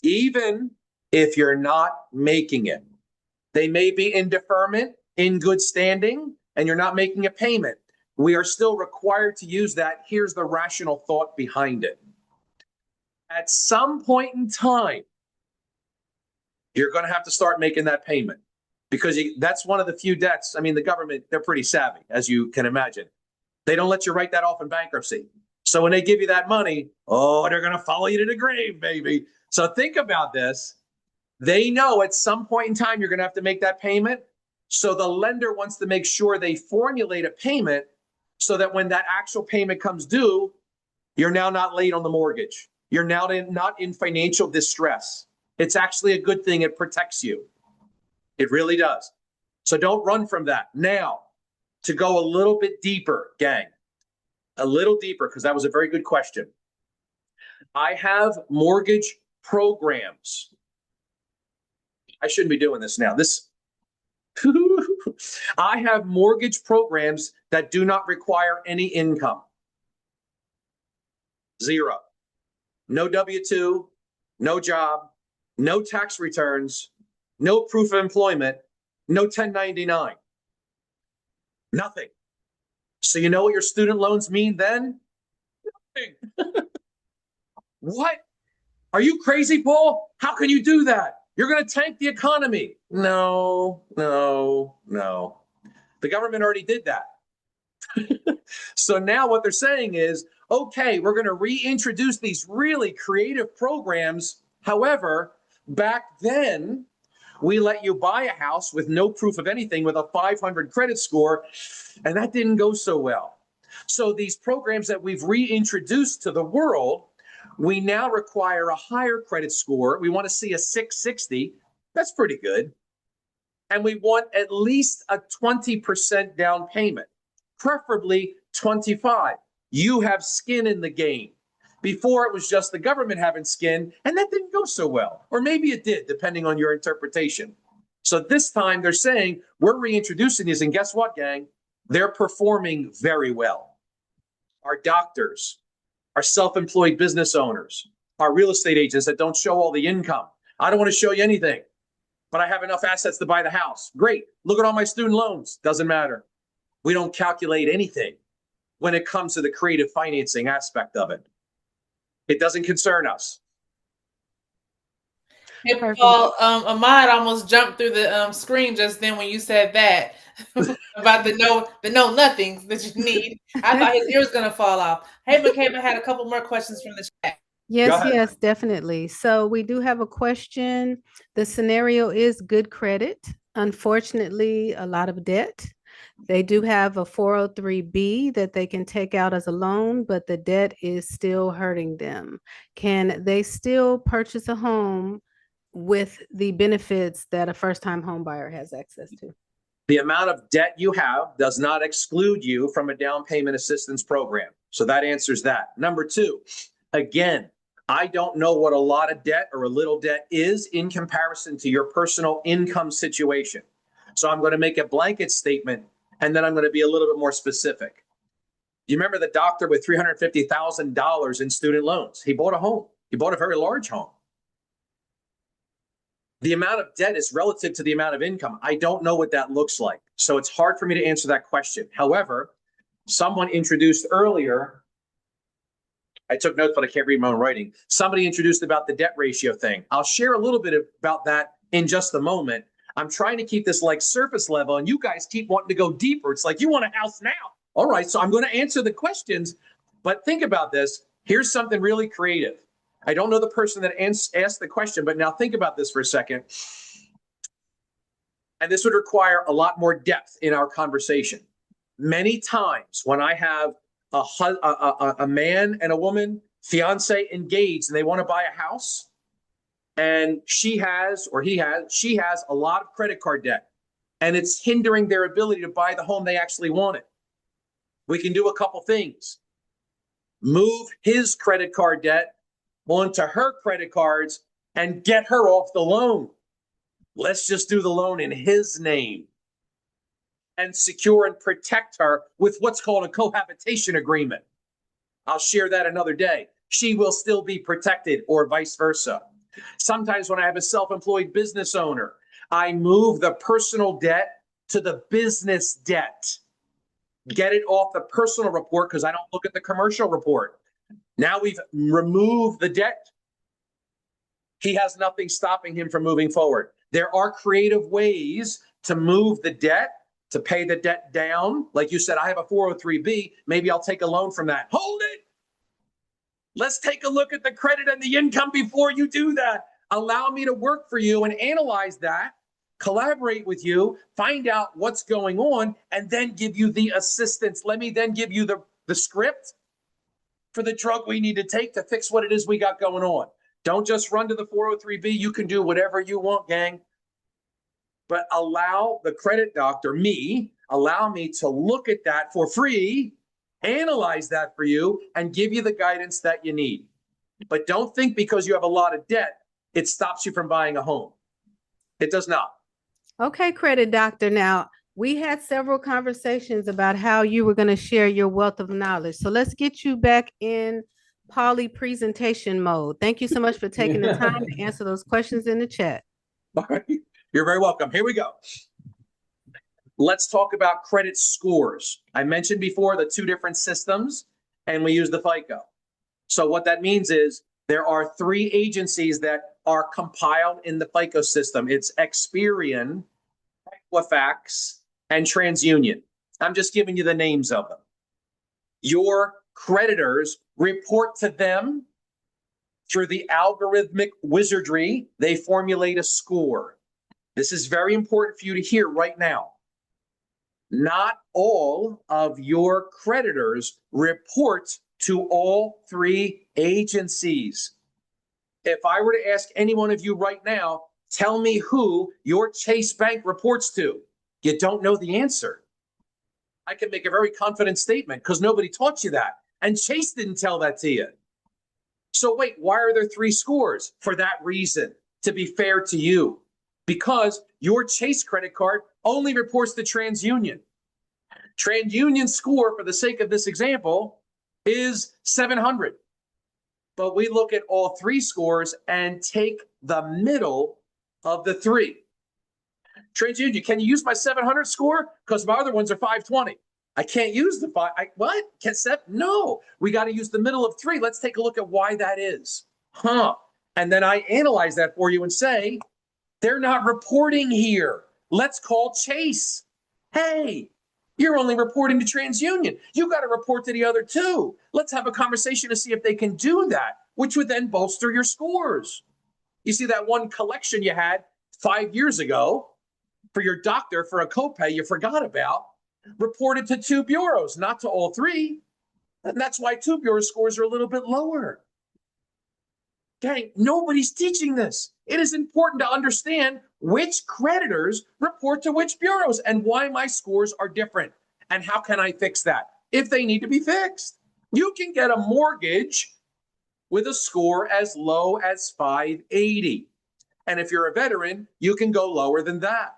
Even if you're not making it. They may be in deferment, in good standing, and you're not making a payment. We are still required to use that. Here's the rational thought behind it. At some point in time, you're going to have to start making that payment because that's one of the few debts. I mean, the government, they're pretty savvy, as you can imagine. They don't let you write that off in bankruptcy. So when they give you that money, they're going to follow you to the grave, baby. So think about this. They know at some point in time, you're going to have to make that payment. So the lender wants to make sure they formulate a payment so that when that actual payment comes due, you're now not late on the mortgage. You're now not in financial distress. It's actually a good thing. It protects you. It really does. So don't run from that. Now, to go a little bit deeper, gang, a little deeper, because that was a very good question. I have mortgage programs. I shouldn't be doing this now. I have mortgage programs that do not require any income. 0. No W-2, no job, no tax returns, no proof of employment, no 1099. Nothing. So you know what your student loans mean then? Nothing. What? Are you crazy, Paul? How can you do that? You're going to tank the economy. No. The government already did that. So now what they're saying is, okay, we're going to reintroduce these really creative programs. However, back then, we let you buy a house with no proof of anything with a 500 credit score, and that didn't go so well. So these programs that we've reintroduced to the world, we now require a higher credit score. We want to see a 660. That's pretty good. And we want at least a 20% down payment, preferably 25. You have skin in the game. Before it was just the government having skin, and that didn't go so well. Or maybe it did, depending on your interpretation. So this time they're saying, we're reintroducing these, and guess what, gang? They're performing very well. Our doctors, our self-employed business owners, our real estate agents that don't show all the income. I don't want to show you anything, but I have enough assets to buy the house. Great. Look at all my student loans. Doesn't matter. We don't calculate anything when it comes to the creative financing aspect of it. It doesn't concern us. Hey, Paul, Ahmad almost jumped through the screen just then when you said that about the no nothings that you need. I thought his ear was going to fall off. Hey, Makeba had a couple more questions from the chat. Yes, definitely. So we do have a question. The scenario is good credit. Unfortunately, a lot of debt. They do have a 403B that they can take out as a loan, but the debt is still hurting them. Can they still purchase a home with the benefits that a first-time home buyer has access to? The amount of debt you have does not exclude you from a down payment assistance program. So that answers that. Number 2, again, I don't know what a lot of debt or a little debt is in comparison to your personal income situation. So I'm going to make a blanket statement, and then I'm going to be a little bit more specific. You remember the doctor with $350,000 in student loans? He bought a home. He bought a very large home. The amount of debt is relative to the amount of income. I don't know what that looks like. So it's hard for me to answer that question. However, someone introduced earlier, I took notes, but I can't read my own writing. Somebody introduced about the debt ratio thing. I'll share a little bit about that in just a moment. I'm trying to keep this like surface level, and you guys keep wanting to go deeper. It's like, you want a house now. All right, so I'm going to answer the questions, but think about this. Here's something really creative. I don't know the person that asked the question, but now think about this for a second. And this would require a lot more depth in our conversation. Many times when I have a man and a woman, fiance engaged, and they want to buy a house, and she has a lot of credit card debt, and it's hindering their ability to buy the home they actually wanted. We can do a couple things. Move his credit card debt onto her credit cards and get her off the loan. Let's just do the loan in his name and secure and protect her with what's called a cohabitation agreement. I'll share that another day. She will still be protected, or vice versa. Sometimes when I have a self-employed business owner, I move the personal debt to the business debt. Get it off the personal report because I don't look at the commercial report. Now we've removed the debt. He has nothing stopping him from moving forward. There are creative ways to move the debt, to pay the debt down. Like you said, I have a 403B. Maybe I'll take a loan from that. Hold it. Let's take a look at the credit and the income before you do that. Allow me to work for you and analyze that, collaborate with you, find out what's going on, and then give you the assistance. Let me then give you the script for the drug we need to take to fix what it is we got going on. Don't just run to the 403B. You can do whatever you want, gang. But allow the credit doctor, allow me to look at that for free, analyze that for you, and give you the guidance that you need. But don't think because you have a lot of debt, it stops you from buying a home. It does not. Okay, credit doctor. Now, we had several conversations about how you were going to share your wealth of knowledge. So let's get you back in poly presentation mode. Thank you so much for taking the time to answer those questions in the chat. All right. You're very welcome. Here we go. Let's talk about credit scores. I mentioned before the two different systems, and we use the FICO. So what that means is there are three agencies that are compiled in the FICO system. It's Experian, Equifax, and TransUnion. I'm just giving you the names of them. Your creditors report to them through the algorithmic wizardry. They formulate a score. This is very important for you to hear right now. Not all of your creditors report to all three agencies. If I were to ask any one of you right now, tell me who your Chase Bank reports to, you don't know the answer. I can make a very confident statement because nobody taught you that. And Chase didn't tell that to you. So wait, why are there three scores? For that reason, to be fair to you. Because your Chase credit card only reports to TransUnion. TransUnion's score, for the sake of this example, is 700. But we look at all three scores and take the middle of the three. TransUnion, can you use my 700 score? Because my other ones are 520. I can't use the what? Can't set? No, we got to use the middle of three. Let's take a look at why that is. And then I analyze that for you and say, they're not reporting here. Let's call Chase. Hey, you're only reporting to TransUnion. You got to report to the other two. Let's have a conversation to see if they can do that, which would then bolster your scores. You see that one collection you had 5 years ago for your doctor for a copay you forgot about, reported to two bureaus, not to all three. And that's why two bureau scores are a little bit lower. Gang, nobody's teaching this. It is important to understand which creditors report to which bureaus and why my scores are different. And how can I fix that if they need to be fixed? You can get a mortgage with a score as low as 580. And if you're a veteran, you can go lower than that.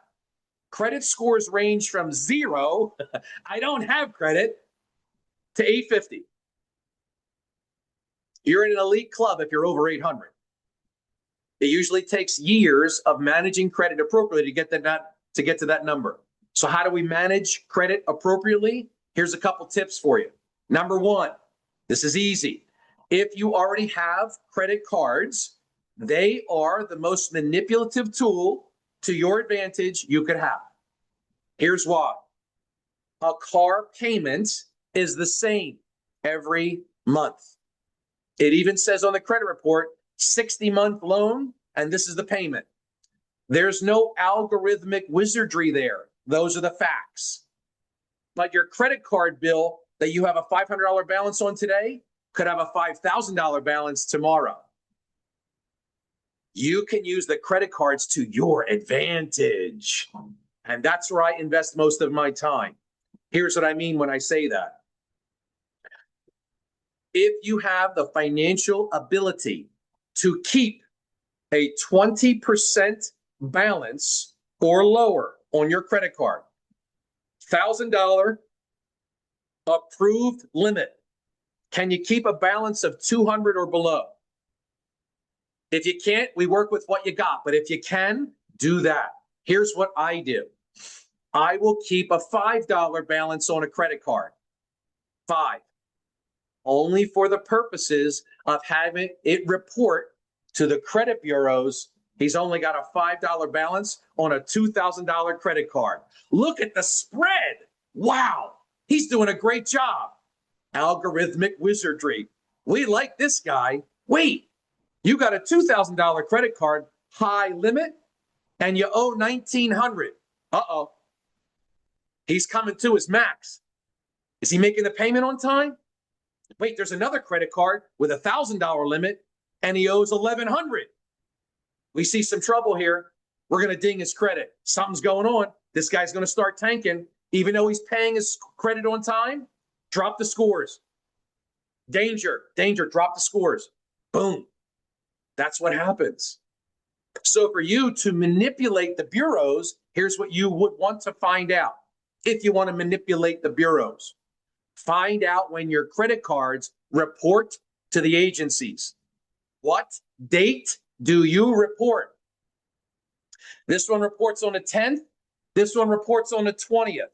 Credit scores range from 0, I don't have credit, to 850. You're in an elite club if you're over 800. It usually takes years of managing credit appropriately to get to that number. So how do we manage credit appropriately? Here's a couple tips for you. Number one, this is easy. If you already have credit cards, they are the most manipulative tool to your advantage you could have. Here's why. A car payment is the same every month. It even says on the credit report, 60-month loan, and this is the payment. There's no algorithmic wizardry there. Those are the facts. But your credit card bill that you have a $500 balance on today could have a $5,000 balance tomorrow. You can use the credit cards to your advantage. And that's where I invest most of my time. Here's what I mean when I say that. If you have the financial ability to keep a 20% balance or lower on your credit card, $1,000 approved limit, can you keep a balance of 200 or below? If you can't, we work with what you got. But if you can, do that. Here's what I do. I will keep a $5 balance on a credit card. 5. Only for the purposes of having it report to the credit bureaus. He's only got a $5 balance on a $2,000 credit card. Look at the spread. Wow. He's doing a great job. Algorithmic wizardry. We like this guy. Wait, you got a $2,000 credit card, high limit, and you owe $1,900. Uh-oh. He's coming to his max. Is he making the payment on time? Wait, there's another credit card with a $1,000 limit, and he owes $1,100. We see some trouble here. We're going to ding his credit. Something's going on. This guy's going to start tanking. Even though he's paying his credit on time, drop the scores. Danger, danger, drop the scores. Boom. That's what happens. So for you to manipulate the bureaus, here's what you would want to find out. If you want to manipulate the bureaus, find out when your credit cards report to the agencies. What date do you report? This one reports on the 10th. This one reports on the 20th.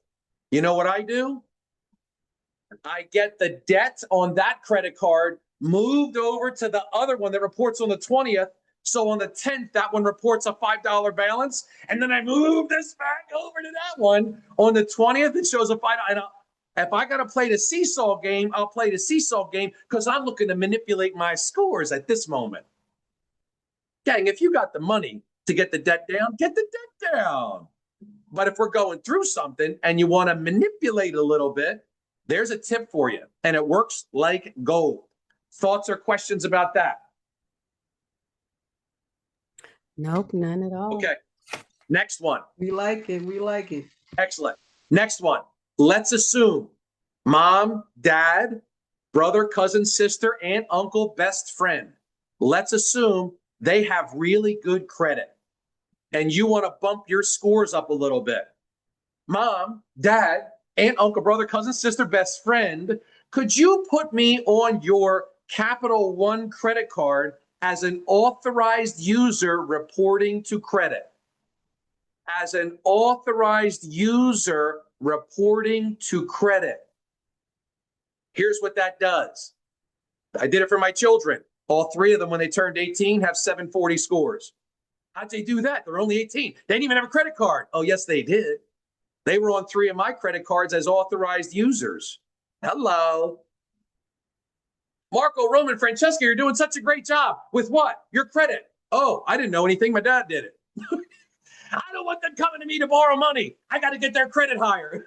You know what I do? I get the debt on that credit card moved over to the other one that reports on the 20th. So on the 10th, that one reports a $5 balance. And then I move this back over to that one. On the 20th, it shows a $5. And if I got to play the seesaw game, I'll play the seesaw game because I'm looking to manipulate my scores at this moment. Gang, if you got the money to get the debt down, get the debt down. But if we're going through something and you want to manipulate a little bit, there's a tip for you. And it works like gold. Thoughts or questions about that? Nope, none at all. Okay. Next one. We like it. We like it. Excellent. Next one. Let's assume mom, dad, brother, cousin, sister, aunt, uncle, best friend. Let's assume they have really good credit and you want to bump your scores up a little bit. Mom, dad, aunt, uncle, brother, cousin, sister, best friend, could you put me on your Capital One credit card as an authorized user reporting to credit? As an authorized user reporting to credit. Here's what that does. I did it for my children. All 3 of them, when they turned 18, have 740 scores. How'd they do that? They're only 18. They didn't even have a credit card. Oh, yes, they did. They were on 3 of my credit cards as authorized users. Hello. Marco, Roman, Francesca, you're doing such a great job. With what? Your credit. Oh, I didn't know anything. My dad did it. I don't want them coming to me to borrow money. I got to get their credit higher.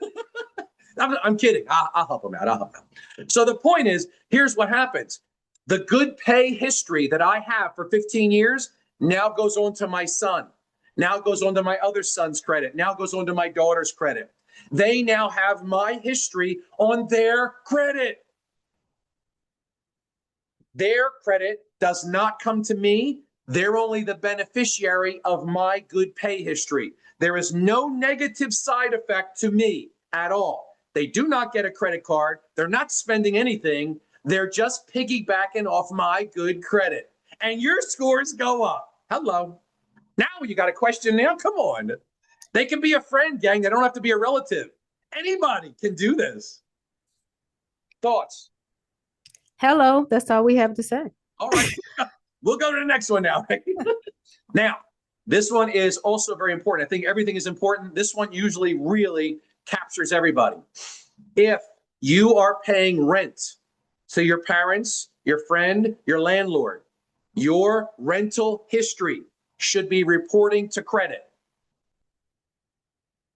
I'm kidding. I'll help them out. I'll help them. So the point is, here's what happens. The good pay history that I have for 15 years now goes on to my son. Now goes on to my other son's credit. Now goes on to my daughter's credit. They now have my history on their credit. Their credit does not come to me. They're only the beneficiary of my good pay history. There is no negative side effect to me at all. They do not get a credit card. They're not spending anything. They're just piggybacking off my good credit. And your scores go up. Hello. Now you got a question now? Come on. They can be a friend, gang. They don't have to be a relative. Anybody can do this. Thoughts? Hello. That's all we have to say. All right. We'll go to the next one now. Now, this one is also very important. I think everything is important. This one usually really captures everybody. If you are paying rent to your parents, your friend, your landlord, your rental history should be reporting to credit.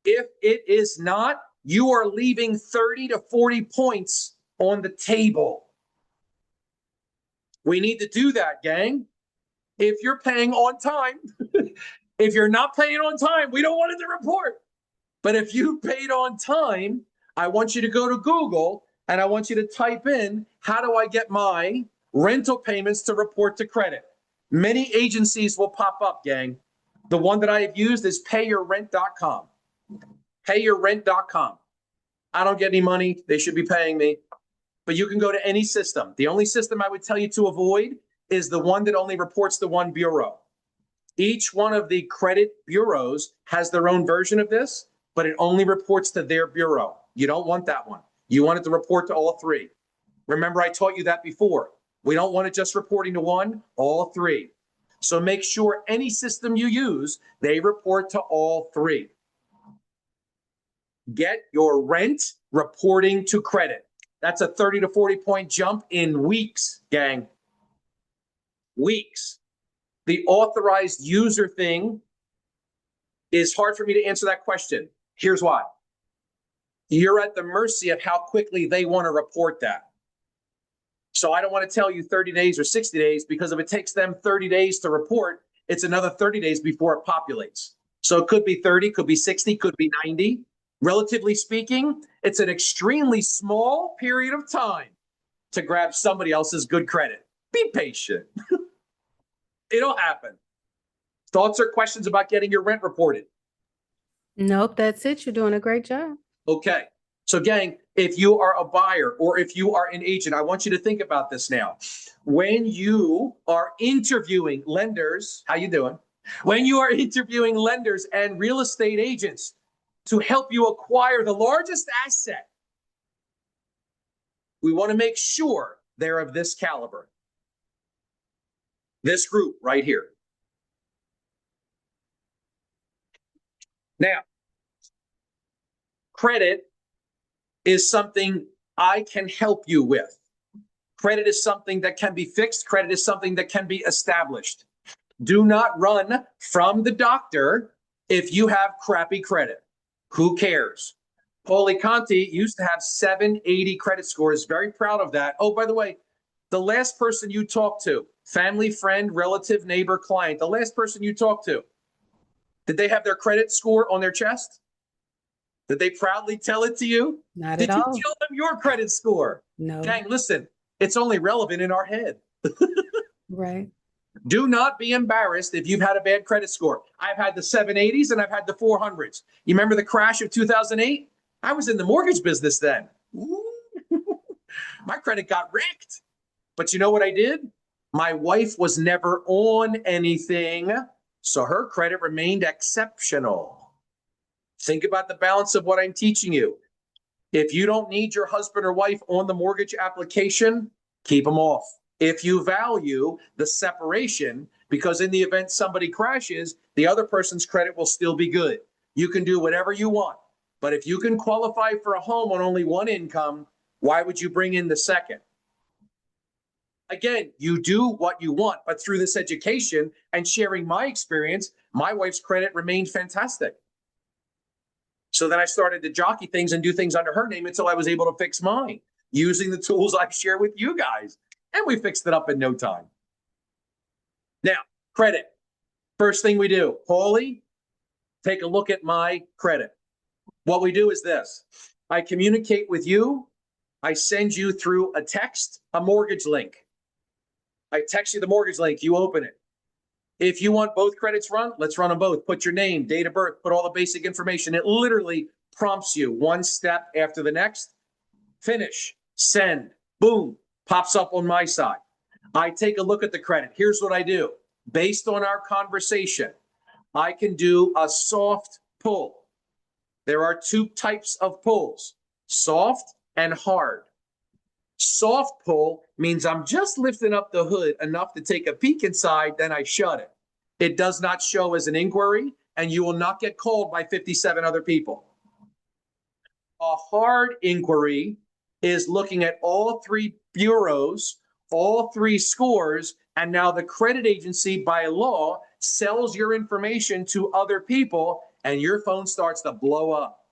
If it is not, you are leaving 30 to 40 points on the table. We need to do that, gang. If you're paying on time, if you're not paying on time, we don't want it to report. But if you paid on time, I want you to go to Google and I want you to type in, how do I get my rental payments to report to credit? Many agencies will pop up, gang. The one that I have used is payyourrent.com. Payyourrent.com. I don't get any money. They should be paying me. But you can go to any system. The only system I would tell you to avoid is the one that only reports to one bureau. Each one of the credit bureaus has their own version of this, but it only reports to their bureau. You don't want that one. You want it to report to all three. Remember, I taught you that before. We don't want it just reporting to one, all three. So make sure any system you use, they report to all three. Get your rent reporting to credit. That's a 30 to 40 point jump in weeks, gang. Weeks. The authorized user thing is hard for me to answer that question. Here's why. You're at the mercy of how quickly they want to report that. So I don't want to tell you 30 days or 60 days, because if it takes them 30 days to report, it's another 30 days before it populates. So it could be 30, could be 60, could be 90. Relatively speaking, it's an extremely small period of time to grab somebody else's good credit. Be patient. It'll happen. Thoughts or questions about getting your rent reported? Nope, that's it. You're doing a great job. Okay. So gang, if you are a buyer or if you are an agent, I want you to think about this now. When you are interviewing lenders, how you doing? When you are interviewing lenders and real estate agents to help you acquire the largest asset, we want to make sure they're of this caliber. This group right here. Now, credit is something I can help you with. Credit is something that can be fixed. Credit is something that can be established. Do not run from the doctor if you have crappy credit. Who cares? Paulie Conti used to have 780 credit scores. Very proud of that. Oh, by the way, the last person you talked to, family, friend, relative, neighbor, client, the last person you talked to, did they have their credit score on their chest? Did they proudly tell it to you? Not Did at you all. tell them your credit score? No. Gang, listen, it's only relevant in our head. Right. Do not be embarrassed if you've had a bad credit score. I've had the 780s and I've had the 400s. You remember the crash of 2008? I was in the mortgage business then. My credit got wrecked. But you know what I did? My wife was never on anything, so her credit remained exceptional. Think about the balance of what I'm teaching you. If you don't need your husband or wife on the mortgage application, keep them off. If you value the separation, because in the event somebody crashes, the other person's credit will still be good. You can do whatever you want. But if you can qualify for a home on only one income, why would you bring in the second? Again, you do what you want, but through this education and sharing my experience, my wife's credit remained fantastic. So then I started to jockey things and do things under her name until I was able to fix mine using the tools I share with you guys. And we fixed it up in no time. Now, credit. First thing we do, Paulie, take a look at my credit. What we do is this. I communicate with you. I send you through a text, a mortgage link. I text you the mortgage link, you open it. If you want both credits run, let's run them both. Put your name, date of birth, put all the basic information. It literally prompts you one step after the next. Finish, send, boom, pops up on my side. I take a look at the credit. Here's what I do. Based on our conversation, I can do a soft pull. There are two types of pulls, soft and hard. Soft pull means I'm just lifting up the hood enough to take a peek inside, then I shut it. It does not show as an inquiry, and you will not get called by 57 other people. A hard inquiry is looking at all three bureaus, all three scores, and now the credit agency by law sells your information to other people, and your phone starts to blow up,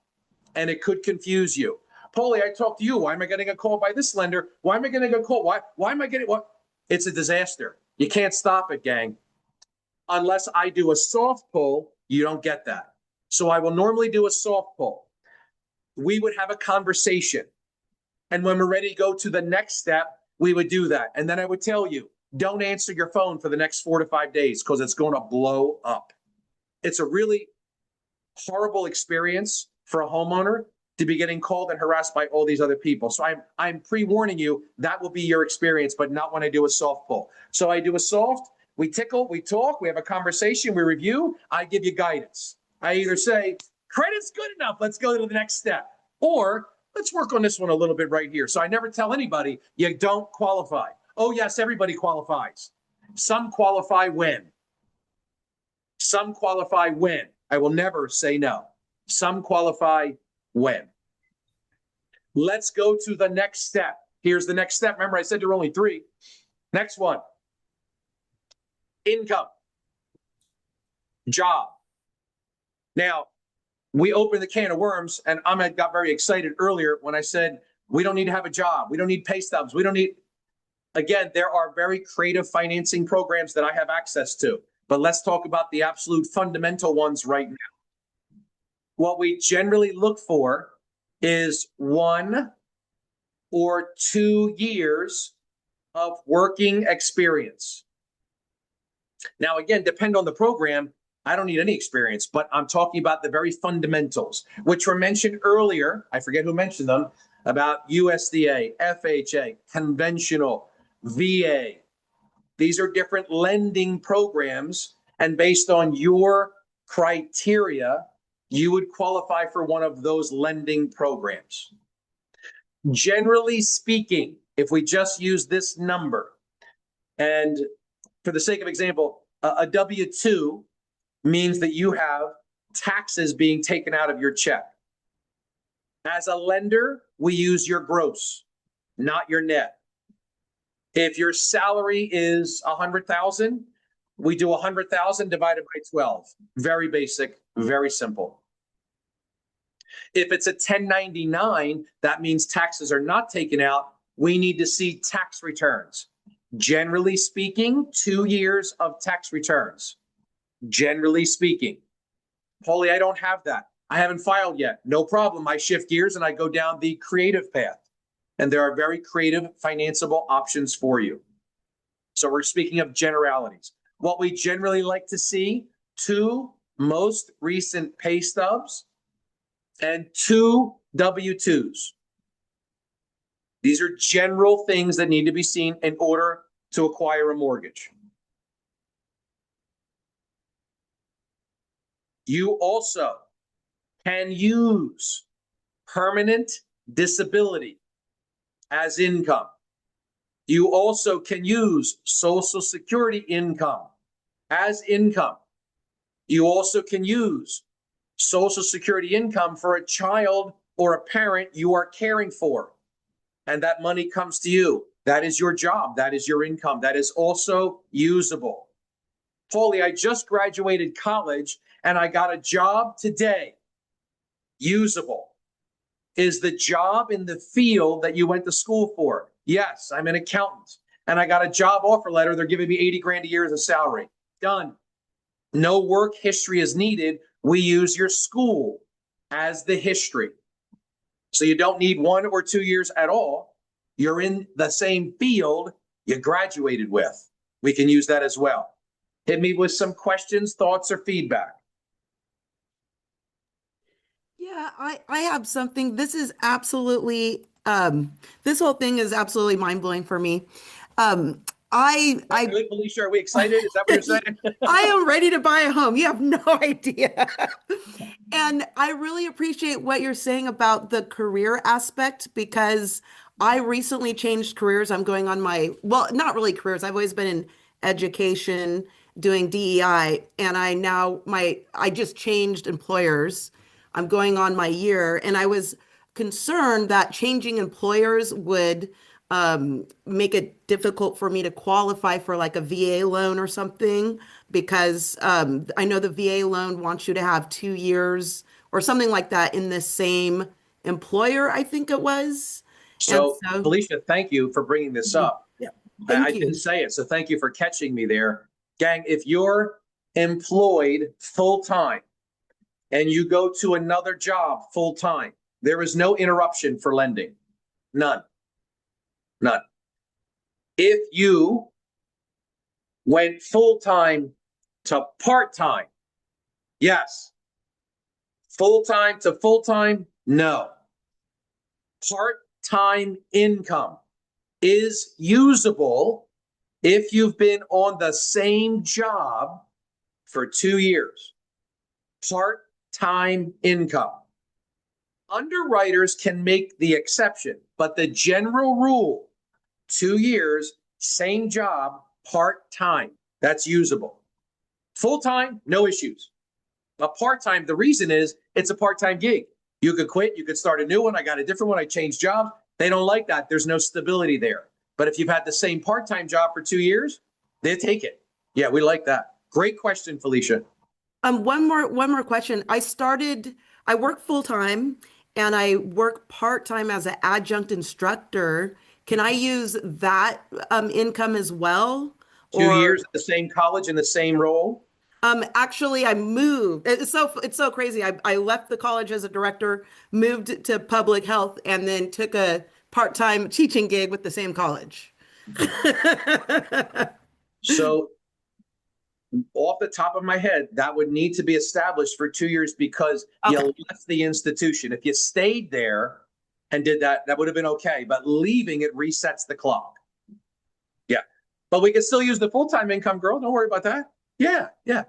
and it could confuse you. Paulie, I talked to you. Why am I getting a call by this lender? Why am I getting a call? Why am I getting what? It's a disaster. You can't stop it, gang. Unless I do a soft pull, you don't get that. So I will normally do a soft pull. We would have a conversation. And when we're ready to go to the next step, we would do that. And then I would tell you, don't answer your phone for the next 4 to 5 days because it's going to blow up. It's a really horrible experience for a homeowner to be getting called and harassed by all these other people. So I'm pre-warning you, that will be your experience, but not when I do a soft pull. So I do a soft, we tickle, we talk, we have a conversation, we review, I give you guidance. I either say, credit's good enough, let's go to the next step. Or let's work on this one a little bit right here. So I never tell anybody you don't qualify. Oh yes, everybody qualifies. Some qualify when. Some qualify when. I will never say no. Some qualify when. Let's go to the next step. Here's the next step. Remember, I said there were only 3. Next one. Income. Job. Now, we opened the can of worms, and Ahmed got very excited earlier when I said, we don't need to have a job. We don't need pay stubs. We don't need, again, there are very creative financing programs that I have access to, but let's talk about the absolute fundamental ones right now. What we generally look for is 1 or 2 years of working experience. Now, again, depend on the program. I don't need any experience, but I'm talking about the very fundamentals, which were mentioned earlier. I forget who mentioned them, about USDA, FHA, conventional, VA. These are different lending programs, and based on your criteria, you would qualify for one of those lending programs. Generally speaking, if we just use this number, and for the sake of example, a W-2 means that you have taxes being taken out of your check. As a lender, we use your gross, not your net. If your salary is $100,000, we do 100,000 divided by 12. Very basic, very simple. If it's a 1099, that means taxes are not taken out. We need to see tax returns. Generally speaking, 2 years of tax returns. Generally speaking. Paulie, I don't have that. I haven't filed yet. No problem. I shift gears and I go down the creative path. And there are very creative financeable options for you. So we're speaking of generalities. What we generally like to see, 2 most recent pay stubs and 2 W-2s. These are general things that need to be seen in order to acquire a mortgage. You also can use permanent disability as income. You also can use Social Security income as income. You also can use Social Security income for a child or a parent you are caring for. And that money comes to you. That is your job. That is your income. That is also usable. Paulie, I just graduated college and I got a job today. Usable. Is the job in the field that you went to school for? Yes, I'm an accountant. And I got a job offer letter. They're giving me 80 grand a year as a salary. Done. No work history is needed. We use your school as the history. So you don't need 1 or 2 years at all. You're in the same field. you graduated with. We can use that as well. Hit me with some questions, thoughts, or feedback. Yeah, I have something. This is absolutely, this whole thing is absolutely mind-blowing for me. Good, Felicia. Are we excited? Is that what you're saying? I am ready to buy a home. You have no idea. And I really appreciate what you're saying about the career aspect because I recently changed careers. I'm going on my, well, not really careers. I've always been in education doing DEI, and I just changed employers. I'm going on my year, and I was concerned that changing employers would make it difficult for me to qualify for like a VA loan or something because I know the VA loan wants you to have 2 years or something like that in the same employer, I think it was. So, Felicia, thank you for bringing this up. Yeah, I didn't say it, so thank you for catching me there. Gang, if you're employed full-time and you go to another job full-time, there is no interruption for lending. None. None. If you went full-time to part-time, yes. Full-time to full-time, no. Part-time income is usable if you've been on the same job for 2 years. Part-time income. Underwriters can make the exception, but the general rule, 2 years, same job, part-time. That's usable. Full-time, no issues. But part-time, the reason is it's a part-time gig. You could quit, you could start a new one. I got a different one, I changed jobs. They don't like that. There's no stability there. But if you've had the same part-time job for 2 years, they take it. Yeah, we like that. Great question, Felicia. One more question. I work full-time and I work part-time as an adjunct instructor. Can I use that income as well? 2 years at the same college in the same role? Actually, I moved. It's so crazy. I left the college as a director, moved to public health, and then took a part-time teaching gig with the same college. So off the top of my head, that would need to be established for 2 years because you left the institution. If you stayed there and did that, that would have been okay. But leaving, it resets the clock. Yeah. But we can still use the full-time income, girl. Don't worry about that. Yeah, yeah.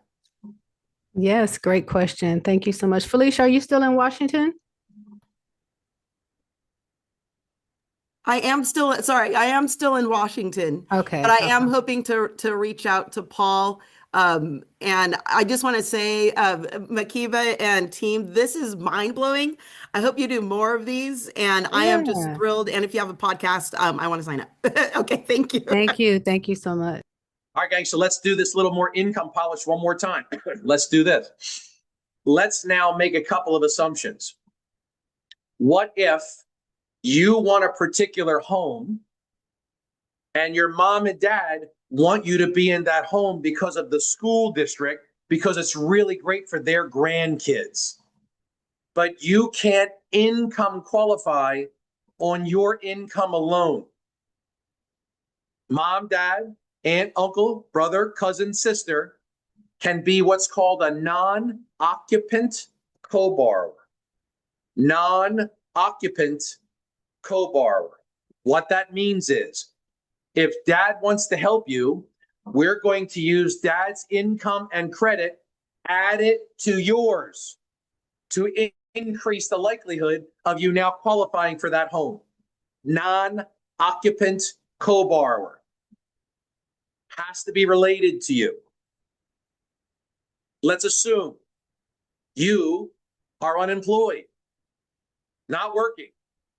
Yes, great question. Thank you so much. Felicia, are you still in Washington? I am still in Washington. Okay. But I am hoping to reach out to Paul. And I just want to say, Makeba and team, this is mind-blowing. I hope you do more of these. And I am just thrilled. And if you have a podcast, I want to sign up. Okay, thank you. Thank you. Thank you so much. All right, guys, so let's do this little more income polish one more time. Let's do this. Let's now make a couple of assumptions. What if you want a particular home and your mom and dad want you to be in that home because of the school district, because it's really great for their grandkids, but you can't income qualify on your income alone? Mom, dad, aunt, uncle, brother, cousin, sister can be what's called a non-occupant co-borrower. Non-occupant co-borrower. What that means is if dad wants to help you, we're going to use dad's income and credit, add it to yours to increase the likelihood of you now qualifying for that home. Non-occupant co-borrower. Has to be related to you. Let's assume you are unemployed, not working,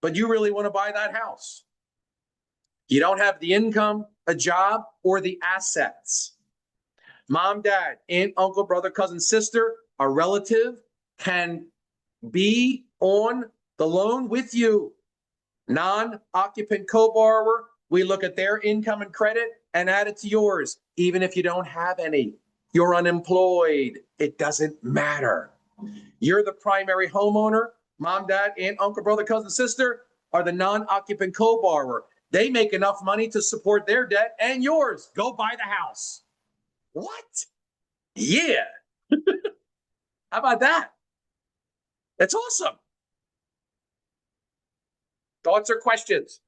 but you really want to buy that house. You don't have the income, a job, or the assets. Mom, dad, aunt, uncle, brother, cousin, sister, a relative can be on the loan with you. Non-occupant co-borrower, we look at their income and credit and add it to yours. Even if you don't have any, you're unemployed, it doesn't matter. You're the primary homeowner. Mom, dad, aunt, uncle, brother, cousin, sister are the non-occupant co-borrower. They make enough money to support their debt and yours. Go buy the house. What? Yeah. How about that? That's awesome. Thoughts or questions?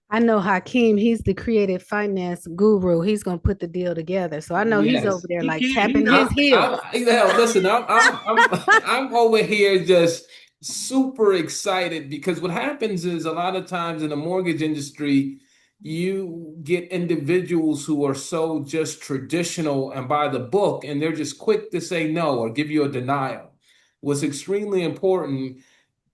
I know Hakeem, he's the creative finance guru. He's gonna put the deal together. So I know he's over there like tapping his heels. Listen, I'm over here just super excited because what happens is a lot of times in the mortgage industry, you get individuals who are so just traditional and by the book, and they're just quick to say no or give you a denial. What's extremely important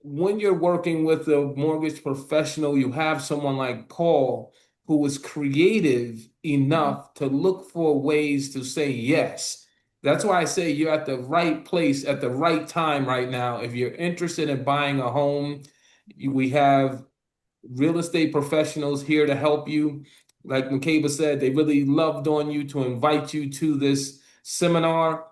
when you're working with a mortgage professional, you have someone like Paul who is creative enough to look for ways to say yes. That's why I say you're at the right place at the right time right now. If you're interested in buying a home, we have real estate professionals here to help you. Like Makeba said, they really loved on you to invite you to this seminar.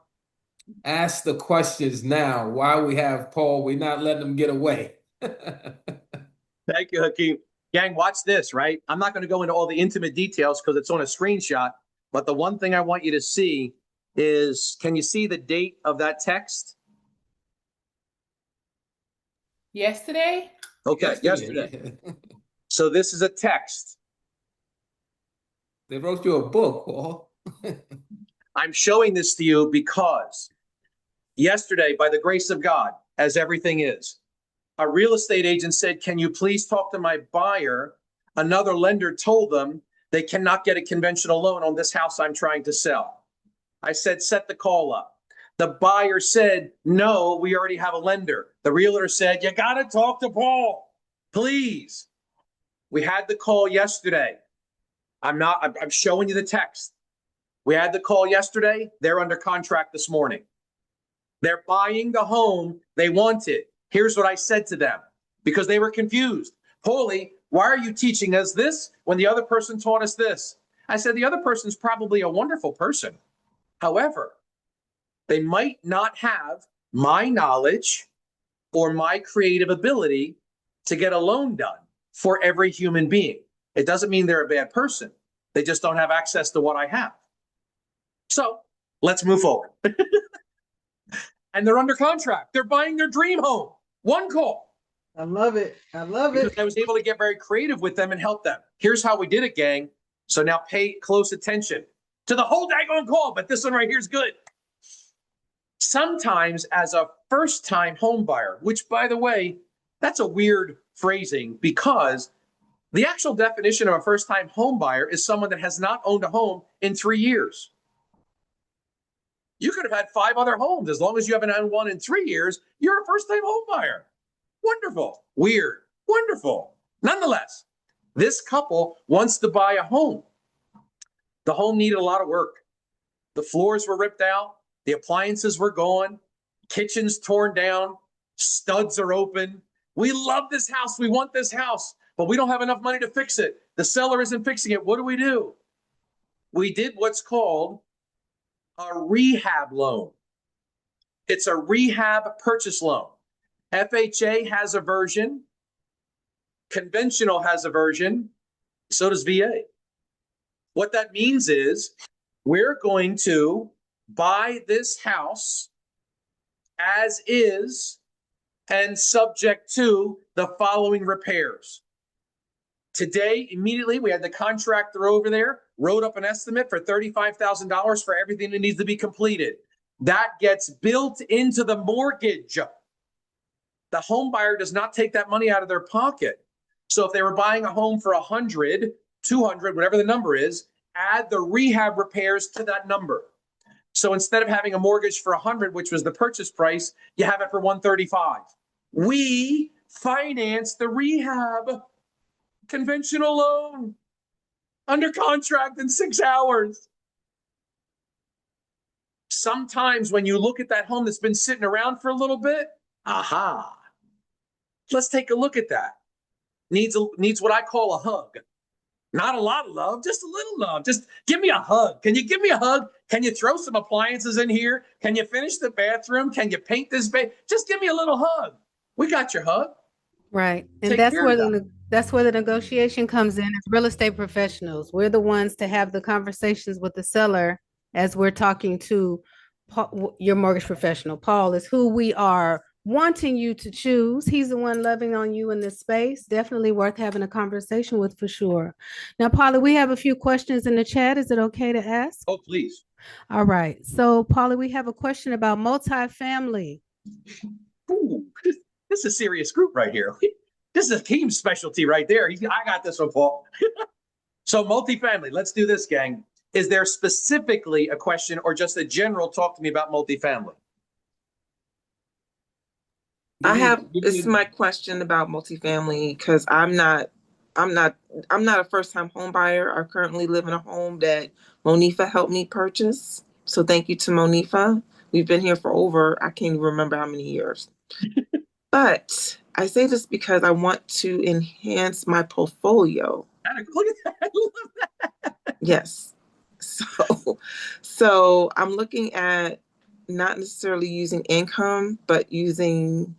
Ask the questions now while we have Paul. We're not letting them get away. Thank you, Hakeem. Gang, watch this, right? I'm not going to go into all the intimate details because it's on a screenshot, but the one thing I want you to see is, can you see the date of that text? Yesterday? Okay, yesterday. So this is a text. They wrote you a book, Paul. I'm showing this to you because yesterday, by the grace of God, as everything is, a real estate agent said, can you please talk to my buyer? Another lender told them they cannot get a conventional loan on this house I'm trying to sell. I said, set the call up. The buyer said, no, we already have a lender. The realtor said, you got to talk to Paul, please. We had the call yesterday. I'm showing you the text. We had the call yesterday. They're under contract this morning. They're buying the home they wanted. Here's what I said to them because they were confused. Paulie, why are you teaching us this when the other person taught us this? I said, the other person's probably a wonderful person. However, they might not have my knowledge or my creative ability to get a loan done for every human being. It doesn't mean they're a bad person. They just don't have access to what I have. So let's move forward. And they're under contract. They're buying their dream home. One call. I love it. I love it. I was able to get very creative with them and help them. Here's how we did it, gang. So now pay close attention to the whole daggone call, but this one right here is good. Sometimes as a first-time home buyer, which by the way, that's a weird phrasing because the actual definition of a first-time home buyer is someone that has not owned a home in 3 years. You could have had 5 other homes. As long as you haven't owned one in 3 years, you're a first-time home buyer. Wonderful. Weird. Wonderful. Nonetheless, this couple wants to buy a home. The home needed a lot of work. The floors were ripped out. The appliances were gone. Kitchen's torn down. Studs are open. We love this house. We want this house, but we don't have enough money to fix it. The seller isn't fixing it. What do? We did what's called a rehab loan. It's a rehab purchase loan. FHA has a version. Conventional has a version. So does VA. What that means is we're going to buy this house as is and subject to the following repairs. Today, immediately, we had the contractor over there, wrote up an estimate for $35,000 for everything that needs to be completed. That gets built into the mortgage. The home buyer does not take that money out of their pocket. So if they were buying a home for 100, 200, whatever the number is, add the rehab repairs to that number. So instead of having a mortgage for 100, which was the purchase price, you have it for 135. We finance the rehab conventional loan under contract in 6 hours. Sometimes when you look at that home that's been sitting around for a little bit, aha, let's take a look at that. Needs what I call a hug. Not a lot of love, just a little love. Just give me a hug. Can you give me a hug? Can you throw some appliances in here? Can you finish the bathroom? Can you paint this bed? Just give me a little hug. We got your hug. Right. And Take care of that. that's where the negotiation comes in as real estate professionals. We're the ones to have the conversations with the seller as we're talking to your mortgage professional. Paul is who we are wanting you to choose. He's the one loving on you in this space. Definitely worth having a conversation with for sure. Now, Paula, we have a few questions in the chat. Is it okay to ask? Oh, please. All right. So, Paula, we have a question about multifamily. Ooh, this is a serious group right here. This is a team specialty right there. I got this one, Paul. So multifamily, let's do this, gang. Is there specifically a question or just a general talk to me about multifamily? This is my question about multifamily because I'm not a first-time home buyer. I currently live in a home that Monifa helped me purchase. So thank you to Monifa. We've been here for over, I can't even remember how many years. But I say this because I want to enhance my portfolio. Look at that. I love that. Yes. So I'm looking at not necessarily using income, but using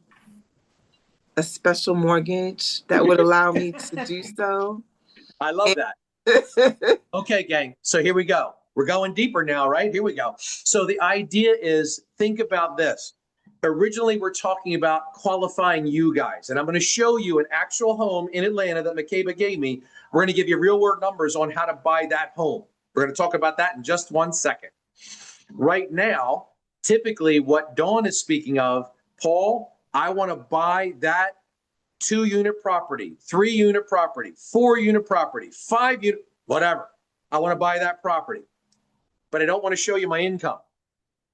a special mortgage that would allow me to do so. I love that. Okay, gang. So here we go. We're going deeper now, right? Here we go. So the idea is, think about this. Originally, we're talking about qualifying you guys, and I'm going to show you an actual home in Atlanta that Makeba gave me. We're going to give you real world numbers on how to buy that home. We're going to talk about that in just 1 second. Right now, typically what Dawn is speaking of, Paul, I want to buy that 2-unit property, 3-unit property, 4-unit property, 5-unit, whatever. I want to buy that property, but I don't want to show you my income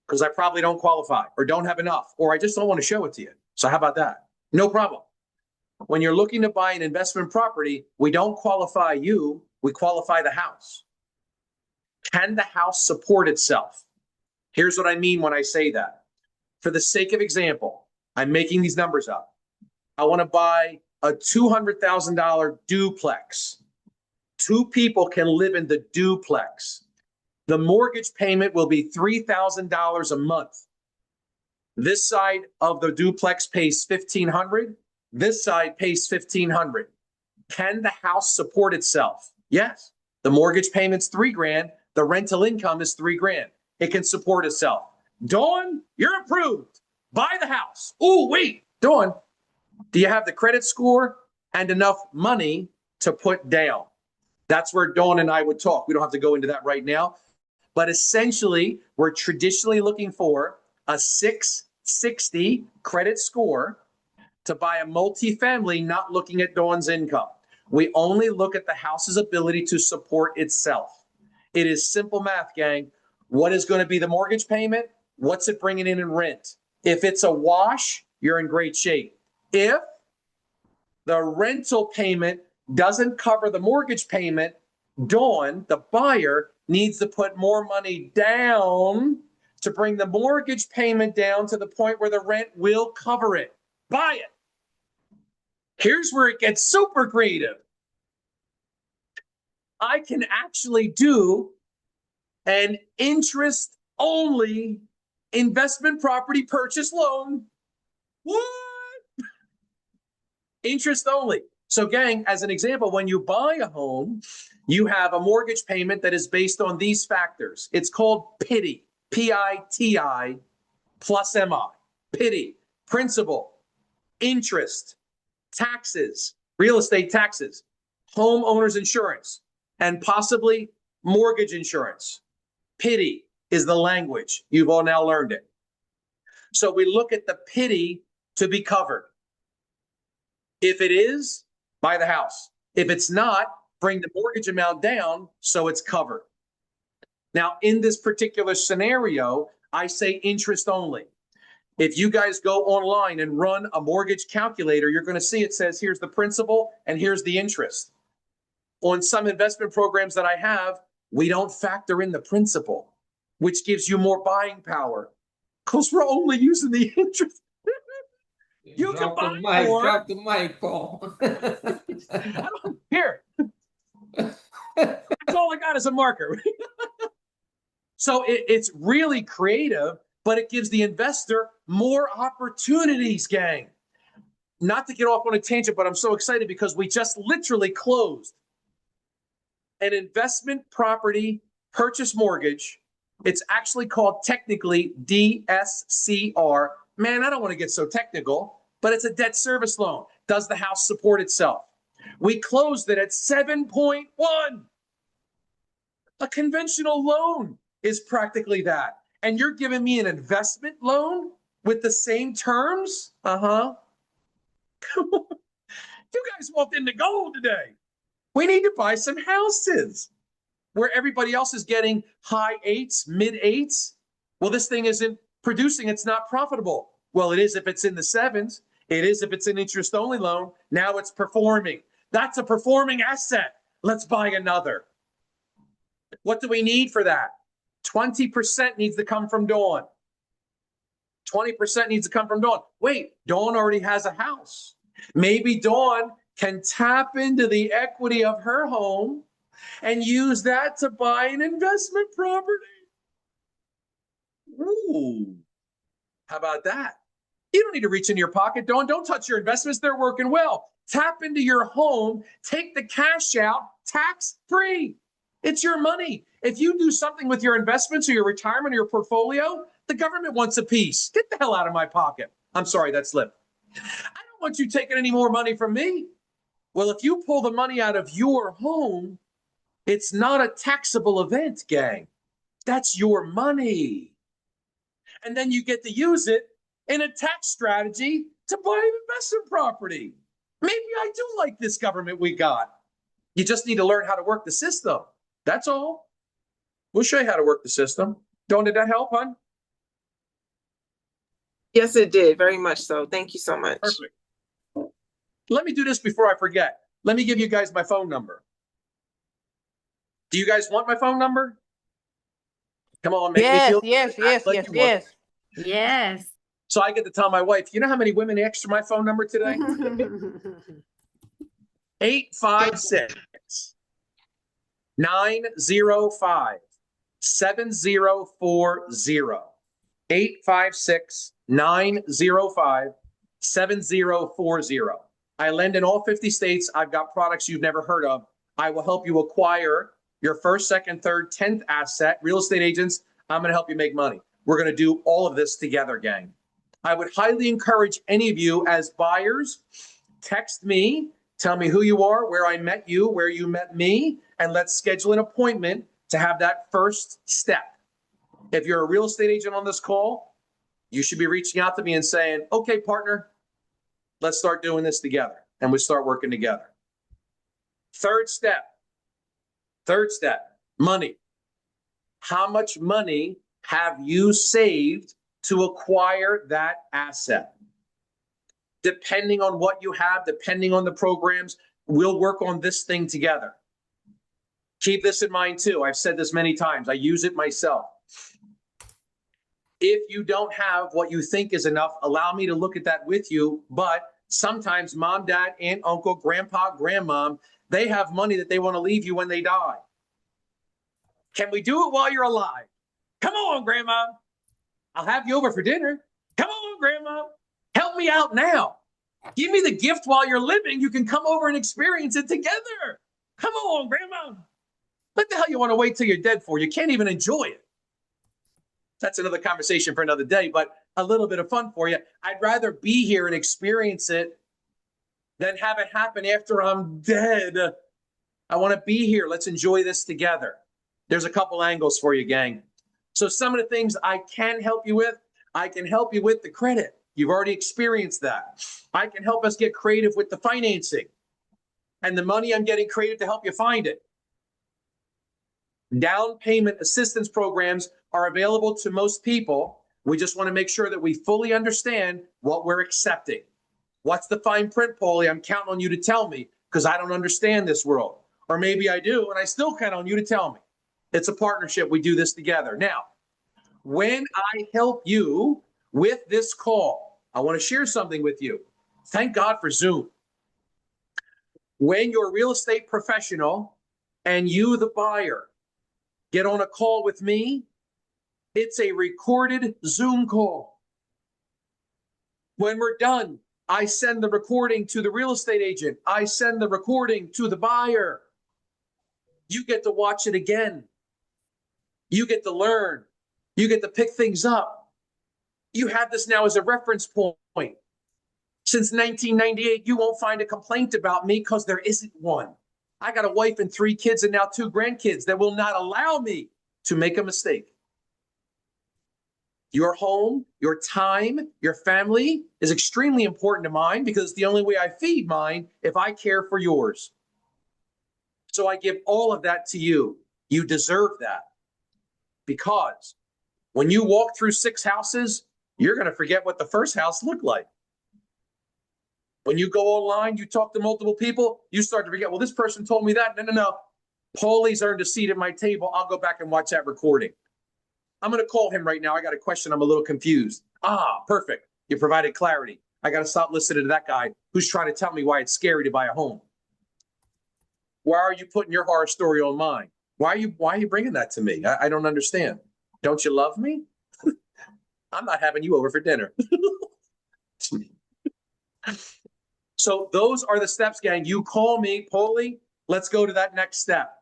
because I probably don't qualify or don't have enough, or I just don't want to show it to you. So how about that? No problem. When you're looking to buy an investment property, we don't qualify you, we qualify the house. Can the house support itself? Here's what I mean when I say that. For the sake of example, I'm making these numbers up. I want to buy a $200,000 duplex. 2 people can live in the duplex. The mortgage payment will be $3,000 a month. This side of the duplex pays $1,500. This side pays $1,500. Can the house support itself? Yes. The mortgage payment's $3,000. The rental income is $3,000. It can support itself. Dawn, you're approved. Buy the house. Oh, wait, Dawn, do you have the credit score and enough money to put down? That's where Dawn and I would talk. We don't have to go into that right now. But essentially, we're traditionally looking for a 660 credit score to buy a multifamily, not looking at Dawn's income. We only look at the house's ability to support itself. It is simple math, gang. What is going to be the mortgage payment? What's it bringing in rent? If it's a wash, you're in great shape. If the rental payment doesn't cover the mortgage payment, Dawn, the buyer, needs to put more money down to bring the mortgage payment down to the point where the rent will cover it. Buy it. Here's where it gets super creative. I can actually do an interest-only investment property purchase loan. What? Interest only. So gang, as an example, when you buy a home, you have a mortgage payment that is based on these factors. It's called PITI, P-I-T-I plus M-I. PITI, principal, interest, taxes, real estate taxes, homeowner's insurance, and possibly mortgage insurance. PITI is the language. You've all now learned it. So we look at the PITI to be covered. If it is, buy the house. If it's not, bring the mortgage amount down so it's covered. Now, in this particular scenario, I say interest only. If you guys go online and run a mortgage calculator, you're going to see it says here's the principal and here's the interest. On some investment programs that I have, we don't factor in the principal, which gives you more buying power because we're only using the interest. You can buy more. Drop the mic, Paul. Here. That's all I got is a marker. So it's really creative, but it gives the investor more opportunities, gang. not to get off on a tangent, but I'm so excited because we just literally closed an investment property purchase mortgage. It's actually called technically DSCR. Man, I don't want to get so technical, but it's a debt service loan. Does the house support itself? We closed it at 7.1. A conventional loan is practically that. And you're giving me an investment loan with the same terms? Uh-huh. You guys walked into gold today. We need to buy some houses where everybody else is getting high eights, mid eights. Well, this thing isn't producing. It's not profitable. Well, it is if it's in the sevens. It is if it's an interest only loan. Now it's performing. That's a performing asset. Let's buy another. What do we need for that? 20% needs to come from Dawn. 20% needs to come from Dawn. Wait, Dawn already has a house. Maybe Dawn can tap into the equity of her home and use that to buy an investment property. Ooh, how about that? You don't need to reach into your pocket, Dawn. Don't touch your investments. They're working well. Tap into your home, take the cash out, tax-free. It's your money. If you do something with your investments or your retirement or your portfolio, the government wants a piece. Get the hell out of my pocket. I'm sorry, that slipped. I don't want you taking any more money from me. Well, if you pull the money out of your home, it's not a taxable event, gang. That's your money. And then you get to use it in a tax strategy to buy an investment property. Maybe I do like this government we got. You just need to learn how to work the system. That's all. We'll show you how to work the system. Dawn, did that help, hon? Yes, it did. Very much so. Thank you so much. Perfect. Let me do this before I forget. Let me give you guys my phone number. Do you guys want my phone number? Come on, make me feel yes. Yes. So I get to tell my wife, you know how many women asked for my phone number today? 856 905 7040. 856 905 7040. I lend in all 50 states. I've got products you've never heard of. I will help you acquire your first, second, third, 10th asset. Real estate agents, I'm going to help you make money. We're going to do all of this together, gang. I would highly encourage any of you as buyers, text me, tell me who you are, where I met you, where you met me, and let's schedule an appointment to have that first step. If you're a real estate agent on this call, you should be reaching out to me and saying, okay, partner, let's start doing this together. And we start working together. Third step, money. How much money have you saved to acquire that asset? Depending on what you have, depending on the programs, we'll work on this thing together. Keep this in mind too. I've said this many times. I use it myself. If you don't have what you think is enough, allow me to look at that with you. But sometimes mom, dad, aunt, uncle, grandpa, grandmom, they have money that they want to leave you when they die. Can we do it while you're alive? Come on, grandma. I'll have you over for dinner. Come on, grandma. Help me out now. Give me the gift while you're living. You can come over and experience it together. Come on, grandma. What the hell you want to wait till you're dead for? You can't even enjoy it. That's another conversation for another day, but a little bit of fun for you. I'd rather be here and experience it than have it happen after I'm dead. I want to be here. Let's enjoy this together. There's a couple angles for you, gang. So some of the things I can help you with, I can help you with the credit. You've already experienced that. I can help us get creative with the financing. And the money, I'm getting creative to help you find it. Down payment assistance programs are available to most people. We just want to make sure that we fully understand what we're accepting. What's the fine print, Paulie? I'm counting on you to tell me because I don't understand this world. Or maybe I do, and I still count on you to tell me. It's a partnership. We do this together. Now, when I help you with this call, I want to share something with you. Thank God for Zoom. When your real estate professional and you, the buyer, get on a call with me, it's a recorded Zoom call. When we're done, I send the recording to the real estate agent. I send the recording to the buyer. You get to watch it again. You get to learn. You get to pick things up. You have this now as a reference point. Since 1998, you won't find a complaint about me because there isn't one. I got a wife and 3 kids and now 2 grandkids that will not allow me to make a mistake. Your home, your time, your family is extremely important to mine because it's the only way I feed mine if I care for yours. So I give all of that to you. You deserve that. Because when you walk through 6 houses, you're going to forget what the first house looked like. When you go online, you talk to multiple people, you start to forget, well, this person told me that. No. Paulie's earned a seat at my table. I'll go back and watch that recording. I'm going to call him right now. I got a question. I'm a little confused. Perfect. You provided clarity. I got to stop listening to that guy who's trying to tell me why it's scary to buy a home. Why are you putting your horror story on mine? Why are you bringing that to me? I don't understand. Don't you love me? I'm not having you over for dinner. So those are the steps, gang. You call me, Paulie, let's go to that next step.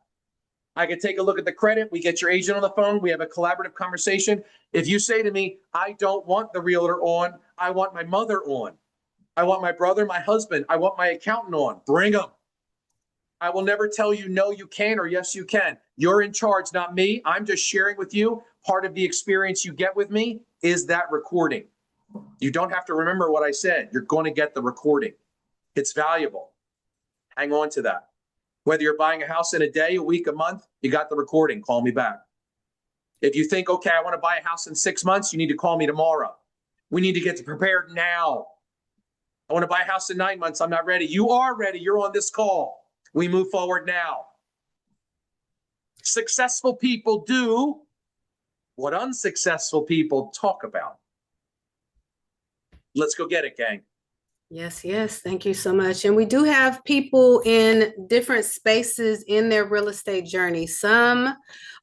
I can take a look at the credit. We get your agent on the phone. We have a collaborative conversation. If you say to me, I don't want the realtor on, I want my mother on. I want my brother, my husband. I want my accountant on. Bring them. I will never tell you, no, you can, or yes, you can. You're in charge, not me. I'm just sharing with you. Part of the experience you get with me is that recording. You don't have to remember what I said. You're going to get the recording. It's valuable. Hang on to that. Whether you're buying a house in a day, a week, a month, you got the recording. Call me back. If you think, okay, I want to buy a house in 6 months, you need to call me tomorrow. We need to get prepared now. I want to buy a house in 9 months. I'm not ready. You are ready. You're on this call. We move forward now. Successful people do what unsuccessful people talk about. Let's go get it, gang. Yes, yes. Thank you so much. And we do have people in different spaces in their real estate journey. Some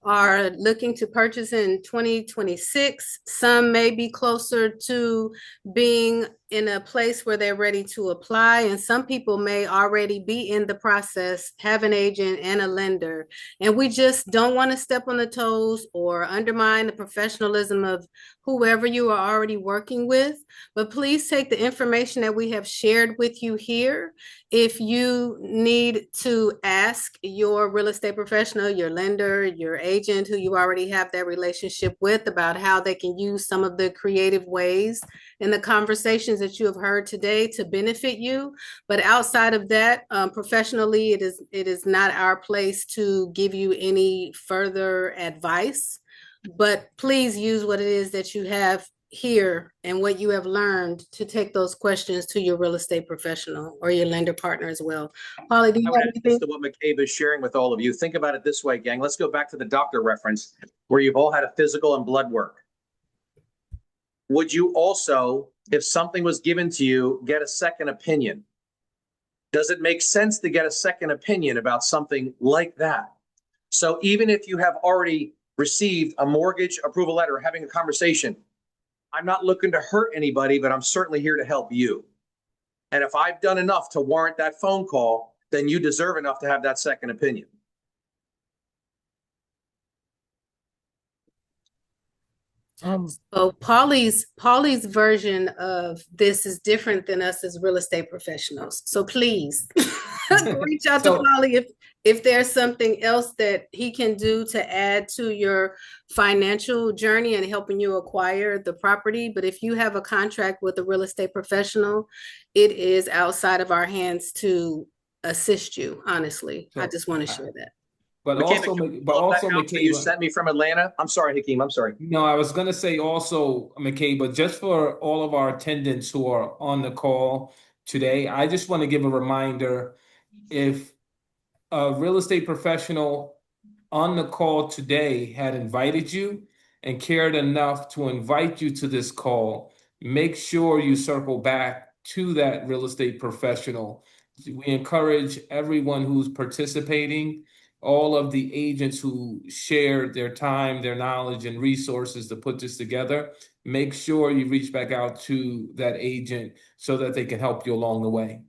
are looking to purchase in 2026. Some may be closer to being in a place where they're ready to apply. And some people may already be in the process, have an agent and a lender. And we just don't want to step on the toes or undermine the professionalism of whoever you are already working with. But please take the information that we have shared with you here. If you need to ask your real estate professional, your lender, your agent who you already have that relationship with about how they can use some of the creative ways in the conversations that you have heard today to benefit you. But outside of that, professionally, it is not our place to give you any further advice. But please use what it is that you have here and what you have learned to take those questions to your real estate professional or your lender partner as well. Paulie, do you have anything? To what Makeba is sharing with all of you. Think about it this way, gang. Let's go back to the doctor reference where you've all had a physical and blood work. Would you also, if something was given to you, get a second opinion? Does it make sense to get a second opinion about something like that? So even if you have already received a mortgage approval letter, having a conversation, I'm not looking to hurt anybody, but I'm certainly here to help you. And if I've done enough to warrant that phone call, then you deserve enough to have that second opinion. So Paulie's version of this is different than us as real estate professionals. So please reach out to Paulie if there's something else that he can do to add to your financial journey and helping you acquire the property. But if you have a contract with a real estate professional, it is outside of our hands to assist you. Honestly, I just want to share that. But Makeba, also, Makeba, you sent me from Atlanta. I'm sorry, Hakeem. I'm sorry. No, I was going to say also, Makeba, just for all of our attendants who are on the call today, I just want to give a reminder. If a real estate professional on the call today had invited you and cared enough to invite you to this call, make sure you circle back to that real estate professional. We encourage everyone who's participating all of the agents who shared their time, their knowledge, and resources to put this together. Make sure you reach back out to that agent so that they can help you along the way.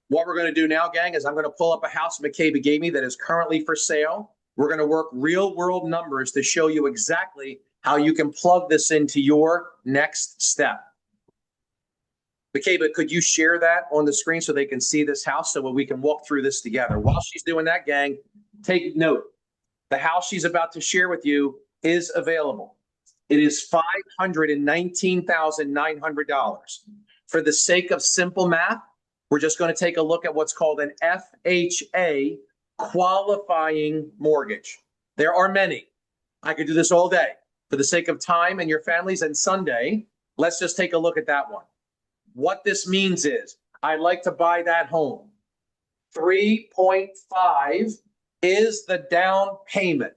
What we're going to do now, gang, is I'm going to pull up a house Makeba gave me that is currently for sale. We're going to work real world numbers to show you exactly how you can plug this into your next step. Makeba, could you share that on the screen so they can see this house so we can walk through this together? While she's doing that, gang, take note. The house she's about to share with you is available. It is $519,900. For the sake of simple math, we're just going to take a look at what's called an FHA qualifying mortgage. There are many. I could do this all day. For the sake of time and your families and Sunday, let's just take a look at that one. What this means is, I'd like to buy that home. 3.5 is the down payment.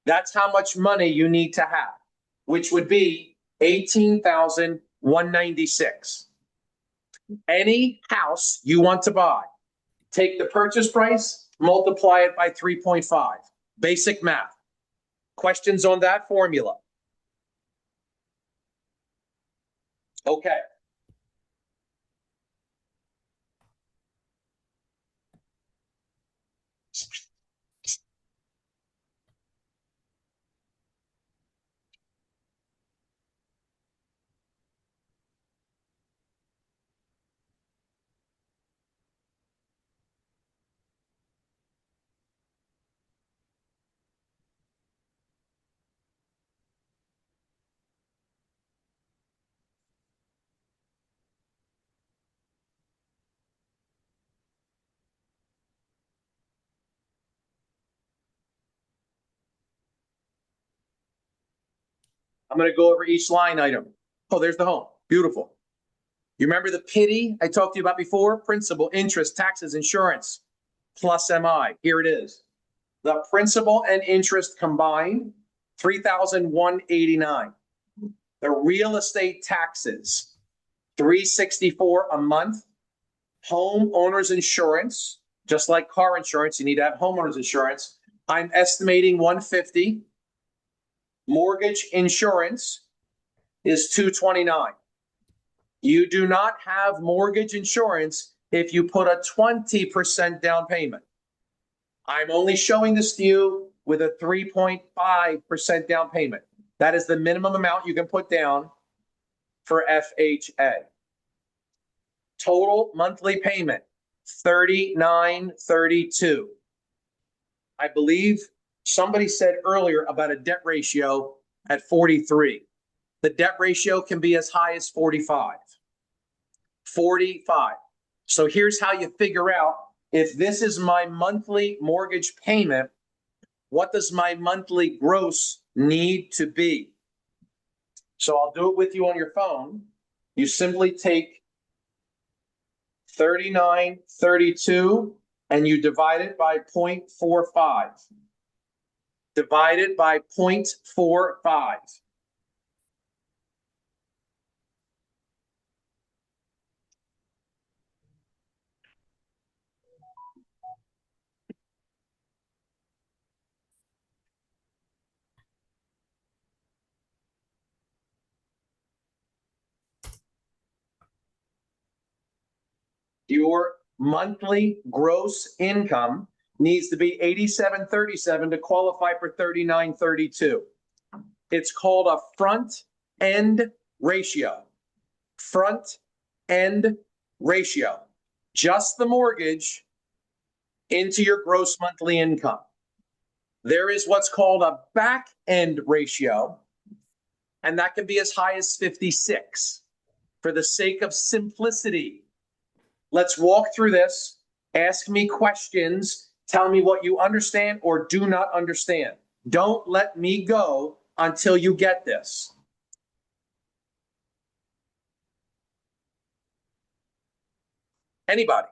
That's how much money you need to have, which would be $18,196. Any house you want to buy, take the purchase price, multiply it by 3.5. Basic math. Questions on that formula? Okay. I'm going to go over each line item. Oh, there's the home. Beautiful. You remember the pity I talked to you about before? Principal, interest, taxes, insurance, plus MI. Here it is. The principal and interest combined, $3,189. The real estate taxes, $364 a month. Homeowners insurance, just like car insurance, you need to have homeowners insurance. I'm estimating $150. Mortgage insurance is $229. You do not have mortgage insurance if you put a 20% down payment. I'm only showing this to you with a 3.5% down payment. That is the minimum amount you can put down for FHA. Total monthly payment, $39.32. I believe somebody said earlier about a debt ratio at 43. The debt ratio can be as high as 45. 45. So here's how you figure out if this is my monthly mortgage payment, what does my monthly gross need to be? So I'll do it with you on your phone. You simply take 39.32 and you divide it by 0.45. Divided by 0.45. Your monthly gross income needs to be $87.37 to qualify for $39.32. It's called a front end ratio. Front end ratio. Just the mortgage into your gross monthly income. There is what's called a back end ratio, and that can be as high as 56. For the sake of simplicity, let's walk through this. Ask me questions. Tell me what you understand or do not understand. Don't let me go until you get this. Anybody?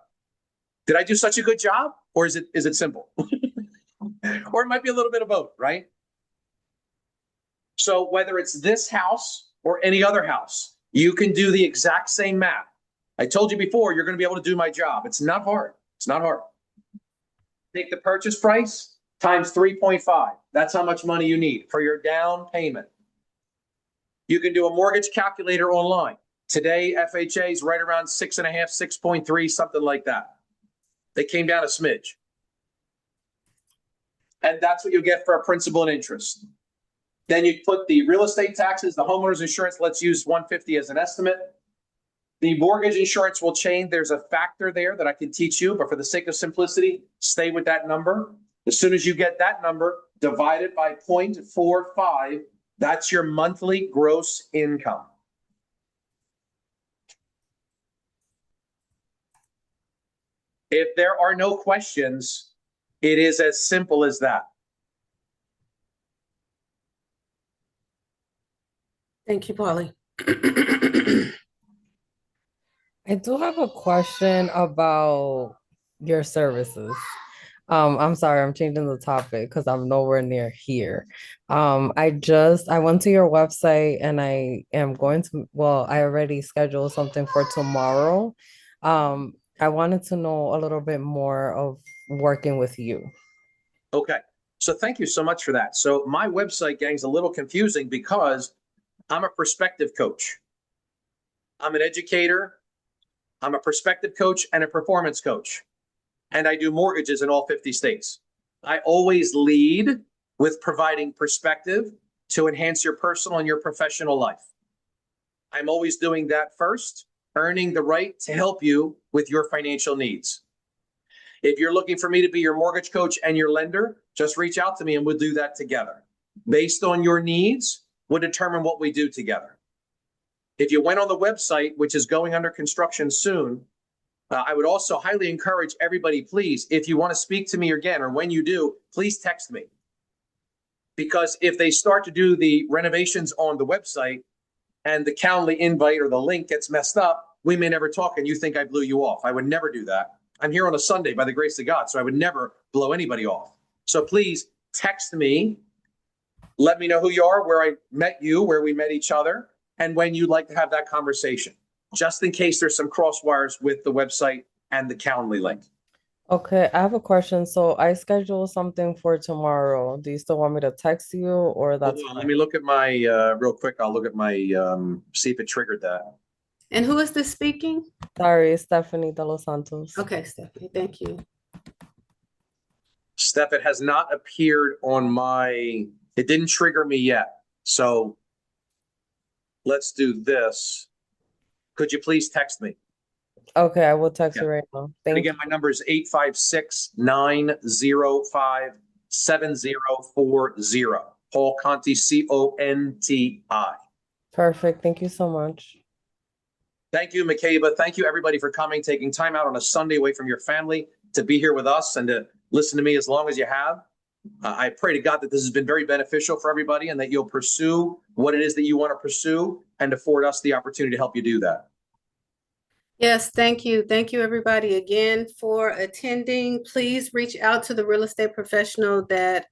Did I do such a good job, or is it simple? Or it might be a little bit of both, right? So whether it's this house or any other house, you can do the exact same math. I told you before, you're going to be able to do my job. It's not hard. It's not hard. Take the purchase price times 3.5. That's how much money you need for your down payment. You can do a mortgage calculator online. Today, FHA is right around 6.5, 6.3, something like that. They came down a smidge. And that's what you get for a principal and interest. Then you put the real estate taxes, the homeowner's insurance, let's use 150 as an estimate. The mortgage insurance will change. There's a factor there that I can teach you, but for the sake of simplicity, stay with that number. As soon as you get that number, divide it by 0.45, that's your monthly gross income. If there are no questions, it is as simple as that. Thank you, Polly. I do have a question about your services. I'm sorry, I'm changing the topic because I'm nowhere near here. I went to your website and I am going to, well, I already scheduled something for tomorrow. I wanted to know a little bit more of working with you. Okay, so thank you so much for that. So my website, gang's a little confusing because I'm a perspective coach. I'm an educator. I'm a perspective coach and a performance coach. And I do mortgages in all 50 states. I always lead with providing perspective to enhance your personal and your professional life. I'm always doing that first, earning the right to help you with your financial needs. If you're looking for me to be your mortgage coach and your lender, just reach out to me and we'll do that together. Based on your needs, we'll determine what we do together. If you went on the website, which is going under construction soon, I would also highly encourage everybody, please, if you want to speak to me again, or when you do, please text me. Because if they start to do the renovations on the website and the Calendly invite or the link gets messed up, we may never talk and you think I blew you off. I would never do that. I'm here on a Sunday by the grace of God, so I would never blow anybody off. So please text me. Let me know who you are, where I met you, where we met each other, and when you'd like to have that conversation, just in case there's some crosswires with the website and the Calendly link. Okay, I have a question. So I scheduled something for tomorrow. Do you still want me to text you or that's Hold on, fine? let me look at my, real quick, I'll look at my, see if it triggered that. And who is this speaking? Sorry, Stephanie De Los Santos. Okay, Stephanie, thank you. Steph, it has not appeared on my, it didn't trigger me yet. So let's do this. Could you please text me? Okay, I will text you right now. And Thank again, you. my number is 856-905-7040. Paul Conti, C-O-N-T-I. Perfect. Thank you so much. Thank you, Makeba. Thank you, everybody, for coming, taking time out on a Sunday away from your family to be here with us and to listen to me as long as you have. I pray to God that this has been very beneficial for everybody and that you'll pursue what it is that you want to pursue and afford us the opportunity to help you do that. Yes, thank you. Thank you, everybody, again for attending. Please reach out to the real estate professional that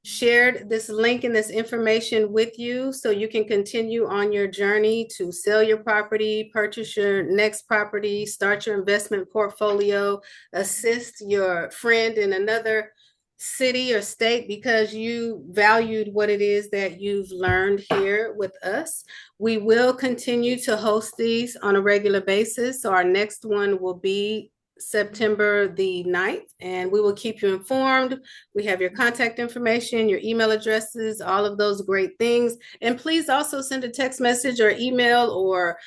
shared this link and this information with you so you can continue on your journey to sell your property, purchase your next property, start your investment portfolio, assist your friend in another city or state because you valued what it is that you've learned here with us. We will continue to host these on a regular basis. So our next one will be September the 9th, and we will keep you informed. We have your contact information, your email addresses, all of those great things. And please also send a text message or email or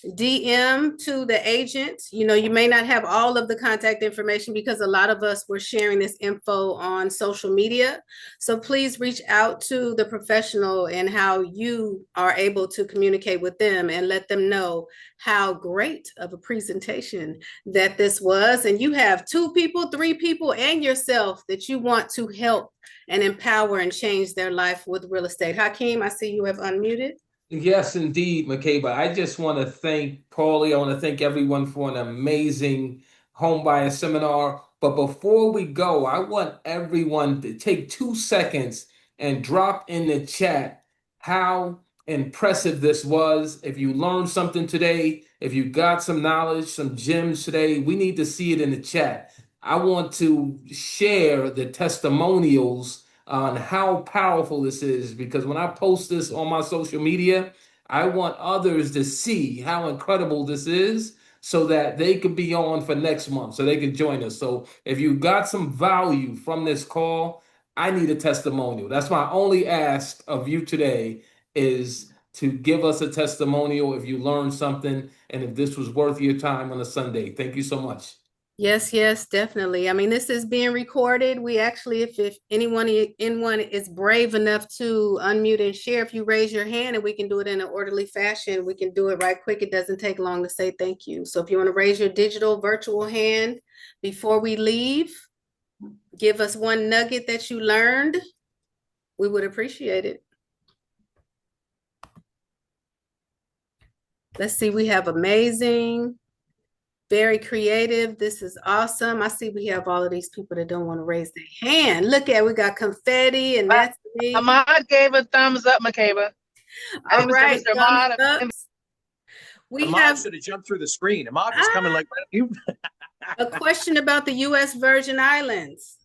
DM to the agent. You know, you may not have all of the contact information because a lot of us were sharing this info on social media. So please reach out to the professional and how you are able to communicate with them and let them know how great of a presentation that this was. And you have 2 people, 3 people, and yourself that you want to help and empower and change their life with real estate. Hakeem, I see you have unmuted. Yes, indeed, Makeba. I just want to thank Paulie. I want to thank everyone for an amazing homebuyer seminar. But before we go, I want everyone to take 2 seconds and drop in the chat how impressive this was. If you learned something today, if you got some knowledge, some gems today, we need to see it in the chat. I want to share the testimonials on how powerful this is, because when I post this on my social media, I want others to see how incredible this is so that they could be on for next month, so they can join us. So if you got some value from this call, I need a testimonial. That's my only ask of you today, is to give us a testimonial if you learned something and if this was worth your time on a Sunday. Thank you so much. Yes, yes, definitely. I mean, this is being recorded. We actually, if anyone is brave enough to unmute and share, if you raise your hand and we can do it in an orderly fashion, we can do it right quick. It doesn't take long to say thank you. So if you want to raise your digital virtual hand before we leave, give us one nugget that you learned, we would appreciate it. Let's see, we have amazing, very creative. This is awesome. I see we have all of these people that don't want to raise their hand. Look at, we got confetti, and that's me. Ahmad gave a thumbs up, Makeba. All right, thumbs up. Ahmad should have jumped through the screen. Ahmad was coming like you. A question about the U.S. Virgin Islands.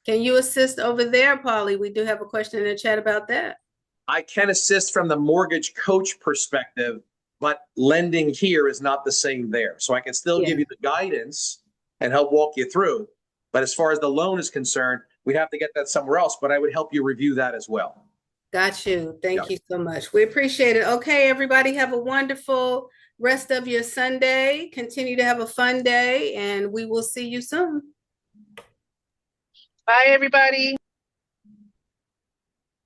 Can you assist over there, Polly? We do have a question in the chat about that. I can assist from the mortgage coach perspective, but lending here is not the same there. So I can still give you the guidance and help walk you through. But as far as the loan is concerned, we'd have to get that somewhere else, but I would help you review that as well. Got you. Thank you so much. We appreciate it. Okay, everybody, have a wonderful rest of your Sunday. Continue to have a fun day, and we will see you soon. Bye, everybody.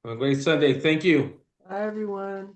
Have a great Sunday. Thank you. Bye, everyone.